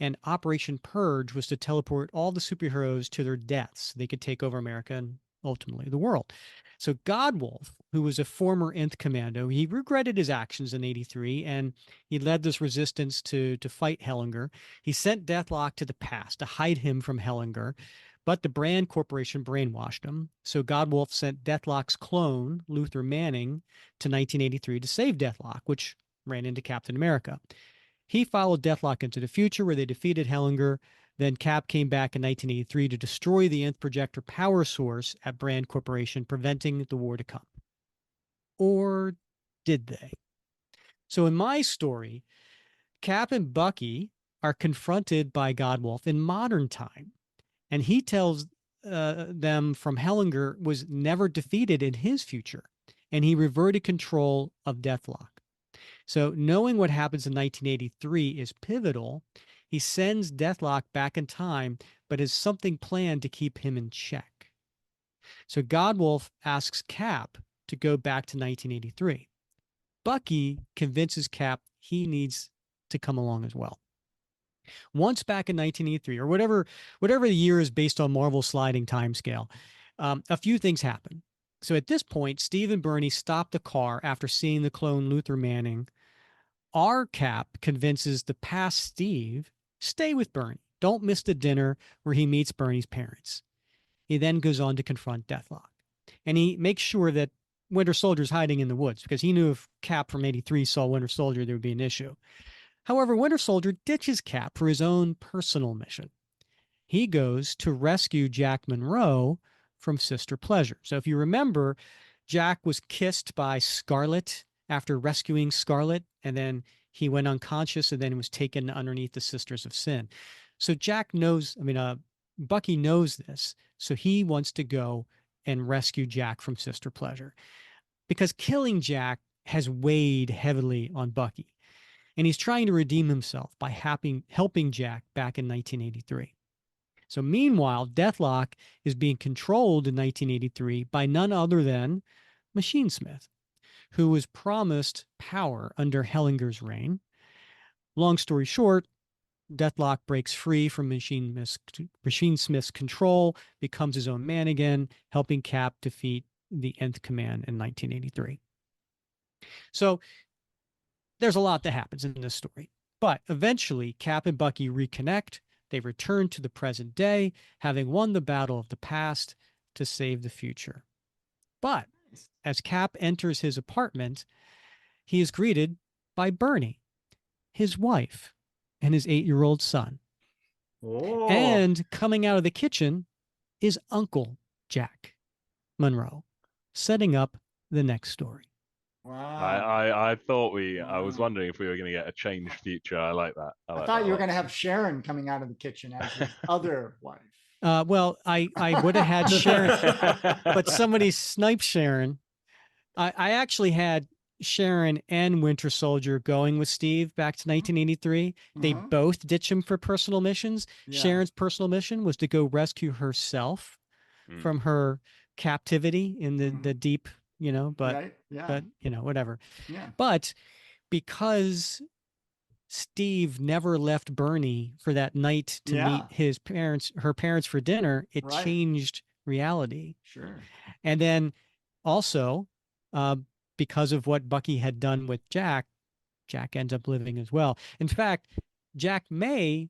And Operation Purge was to teleport all the superheroes to their deaths. They could take over America and ultimately the world. So Godwolf, who was a former Nth commando, he regretted his actions in 83 and he led this resistance to fight Hellinger. He sent Deathlock to the past to hide him from Hellinger, but the Brand Corporation brainwashed him. So Godwolf sent Deathlock's clone, Luther Manning, to 1983 to save Deathlock, which ran into Captain America. He followed Deathlock into the future where they defeated Hellinger. Then Cap came back in 1983 to destroy the Nth Projector power source at Brand Corporation, preventing the war to come. Or did they? So in my story, Cap and Bucky are confronted by Godwolf in modern time, and he tells them from Hellinger was never defeated in his future, and he reverted control of Deathlock. So knowing what happens in 1983 is pivotal. He sends Deathlock back in time, but has something planned to keep him in check. So Godwolf asks Cap to go back to 1983. Bucky convinces Cap he needs to come along as well. Once back in 1983, or whatever the year is based on Marvel's sliding timescale, a few things happen. So at this point, Steve and Bernie stop the car after seeing the clone Luther Manning. Our Cap convinces the past Steve, stay with Bernie. Don't miss the dinner where he meets Bernie's parents. He then goes on to confront Deathlock. And he makes sure that Winter Soldier's hiding in the woods because he knew if Cap from 83 saw Winter Soldier, there would be an issue. However, Winter Soldier ditches Cap for his own personal mission. He goes to rescue Jack Monroe from Sister Pleasure. So if you remember, Jack was kissed by Scarlet after rescuing Scarlet, and then he went unconscious and then was taken underneath the Sisters of Sin. So Bucky knows this, so he wants to go and rescue Jack from Sister Pleasure because killing Jack has weighed heavily on Bucky, and he's trying to redeem himself by helping Jack back in 1983. So meanwhile, Deathlock is being controlled in 1983 by none other than Machinesmith, who was promised power under Hellinger's reign. Long story short, Deathlock breaks free from Machinesmith's control, becomes his own man again, helping Cap defeat the Nth Command in 1983. So there's a lot that happens in this story. But eventually, Cap and Bucky reconnect. They return to the present day, having won the battle of the past to save the future. But as Cap enters his apartment, he is greeted by Bernie, his wife, and his 8-year-old son. Oh. And coming out of the kitchen is Uncle Jack Monroe, setting up the next story. Wow. I thought I was wondering if we were going to get a changed future. I like that. I thought you were going to have Sharon coming out of the kitchen as his other wife. Well, I would have had Sharon, but somebody sniped Sharon. I actually had Sharon and Winter Soldier going with Steve back to 1983. They both ditch him for personal missions. Yeah. Sharon's personal mission was to go rescue herself from her captivity in the deep, but Right? Yeah. but whatever. Yeah. But because Steve never left Bernie for that night to meet her parents for dinner, it changed reality. Sure. And then also, because of what Bucky had done with Jack ends up living as well. In fact, Jack may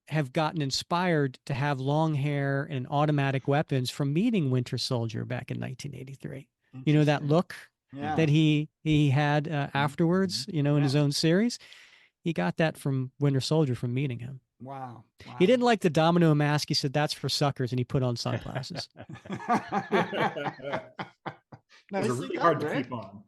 have gotten inspired to have long hair and automatic weapons from meeting Winter Soldier back in 1983. You know, that Interesting. look Yeah. that he had afterwards, you know, in his Yeah. own series. He got that from Winter Soldier from meeting him. Wow. Wow. He didn't like the domino mask. He said that's for suckers, and he put on sunglasses. Those are Nicely really done, hard to Rick. keep on.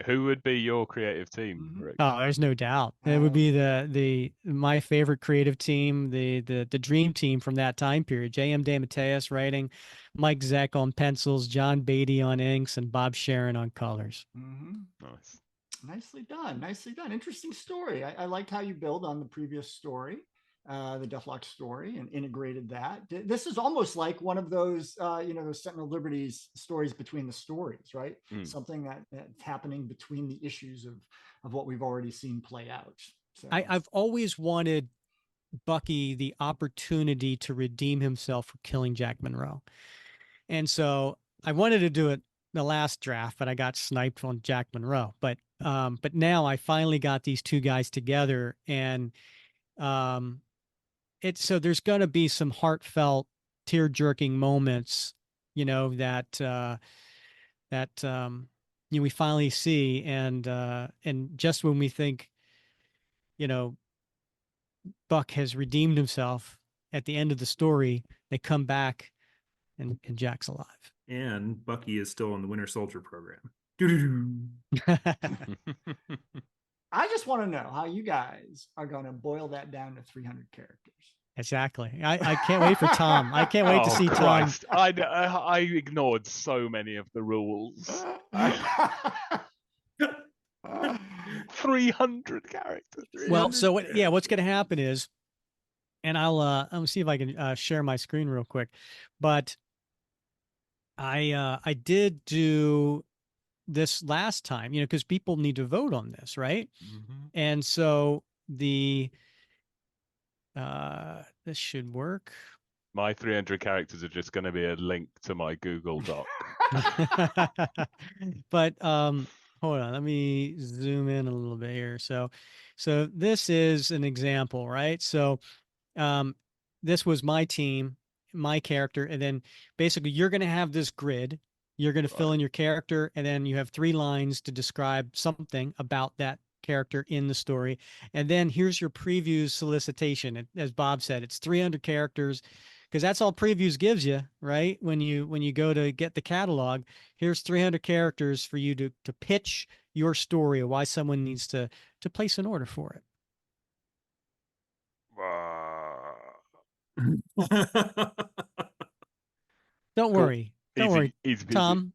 Who would be your creative team, Mhm. Rick? Oh, there's no doubt. It would be the my favorite creative team, the dream team from that time period. J.M. DeMatteis writing, Mike Zeck on pencils, John Beatty on inks, and Bob Sharon on colors. Mhm. Nice. Nicely done. Nicely done. Interesting story. I liked how you build on the previous story, the Deathlock story, and integrated that. This is almost like one of those, those Sentinel Liberties stories between the stories, right? Mm. Something that's happening between the issues of what we've already seen play out. So I've always wanted Bucky the opportunity to redeem himself for killing Jack Monroe. And so I wanted to do it the last draft, but I got sniped on Jack Monroe. But now I finally got these two guys together, and it's so there's going to be some heartfelt, tear-jerking moments, you know, that we finally see, and just when we think, you know, Buck has redeemed himself at the end of the story, they come back and Jack's alive. And Bucky is still in the Winter Soldier program. Doo-doo-doo. I just want to know how you guys are going to boil that down to 300 characters. Exactly. I can't wait for Tom. I can't wait to Oh, see Christ. I ignored so many of the rules. 300 characters. Tom. Well, so what's Yeah. going to happen is, and I'll see if I can share my screen real quick, but I did do this last time, you know, because people need to vote on this, right? Mhm. And so this should work. My 300 characters are just going to be a link to my Google Doc. But hold on, let me zoom in a little bit here. So this is an example, right? So um this was my team, my character, and then basically you're going to have this grid. You're going to fill Right. in your character, and then you have 3 lines to describe something about that character in the story. And then here's your preview solicitation. As Bob said, it's 300 characters because that's all previews gives you, right? When you go to get the catalog, here's 300 characters for you to pitch your story or why someone needs to place an order for it. Don't Cool. worry. Don't worry, Easy peasy. Tom.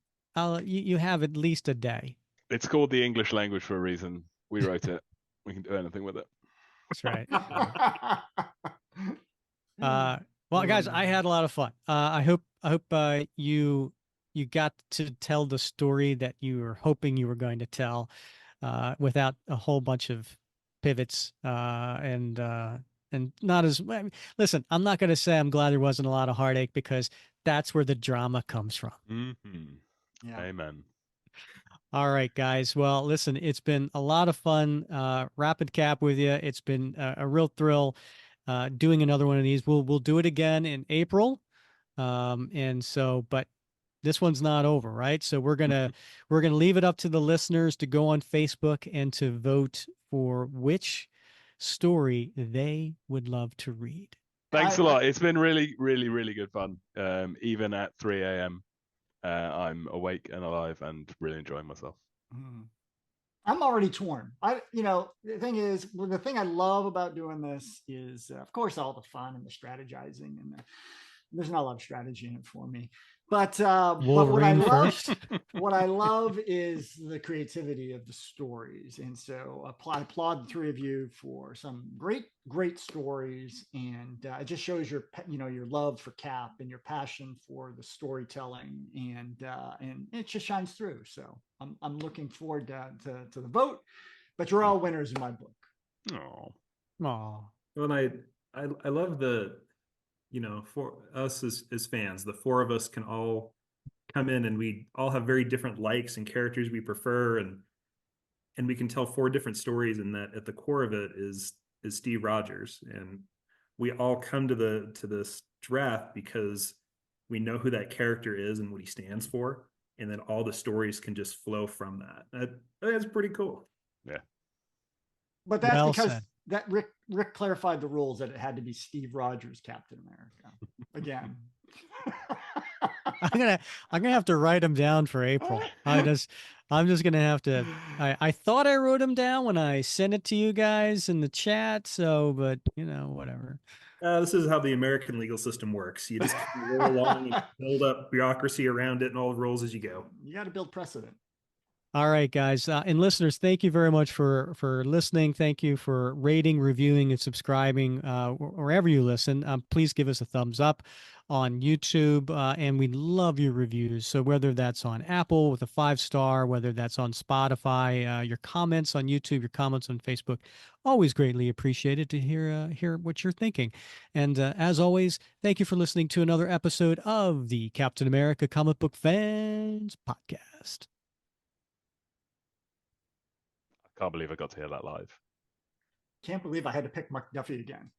You have at least a day. It's called the English language for a reason. We wrote it. We can do anything with it. That's right. Well, guys, I had a lot of fun. I hope you got to tell the story that you were hoping you were going to tell, without a whole bunch of pivots, and not as I mean, listen. I'm not going to say I'm glad there wasn't a lot of heartache because that's where the drama comes from. Mm-hmm. Yeah. Amen. All right, guys. Well, listen, it's been a lot of fun, rapid cap with you. It's been a real thrill doing another one of these. We'll do it again in April, and so, but this one's not over, right? So we're gonna leave it up to the listeners to go on Facebook and to vote for which story they would love to read. Thanks a lot. It's been really, really, really good fun. Even at 3 a.m. I'm awake and alive and really enjoying myself. I'm already torn. The thing is, the thing I love about doing this is, of course, all the fun and the strategizing, and there's not a lot of strategy in it for me. But what I love is the creativity of the stories, and so I applaud the three of you for some great stories, and it just shows your love for Cap and your passion for the storytelling, and it just shines through. So I'm looking forward to the vote, but you're all winners in my book. Oh, Well, I love for us as fans, the four of us can all come in and we all have very different likes and characters we prefer, and we can tell 4 different stories, and that at the core of it is Steve Rogers. And we all come to this draft because we know who that character is and what he stands for, and then all the stories can just flow from that. That's pretty cool. Yeah. But that's Well because said. that Rick clarified the rules that it had to be Steve Rogers, Captain America. Again. I'm gonna have to write them down for April. I'm just gonna have to. I thought I wrote them down when I sent it to you guys in the chat. So, but whatever. This is how the American legal system works. You just roll along and build up bureaucracy around it and all the rules as you go. You got to build precedent. All right, guys, and listeners, thank you very much for listening. Thank you for rating, reviewing, and subscribing wherever you listen. Please give us a thumbs up on YouTube, and we love your reviews. So whether that's on Apple with a 5-star, whether that's on Spotify, your comments on YouTube, your comments on Facebook, always greatly appreciated to hear what you're thinking. And as always, thank you for listening to another episode of the Captain America Comic Book Fans Podcast. Can't believe I got to hear that live. Can't believe I had to pick McDuffie again.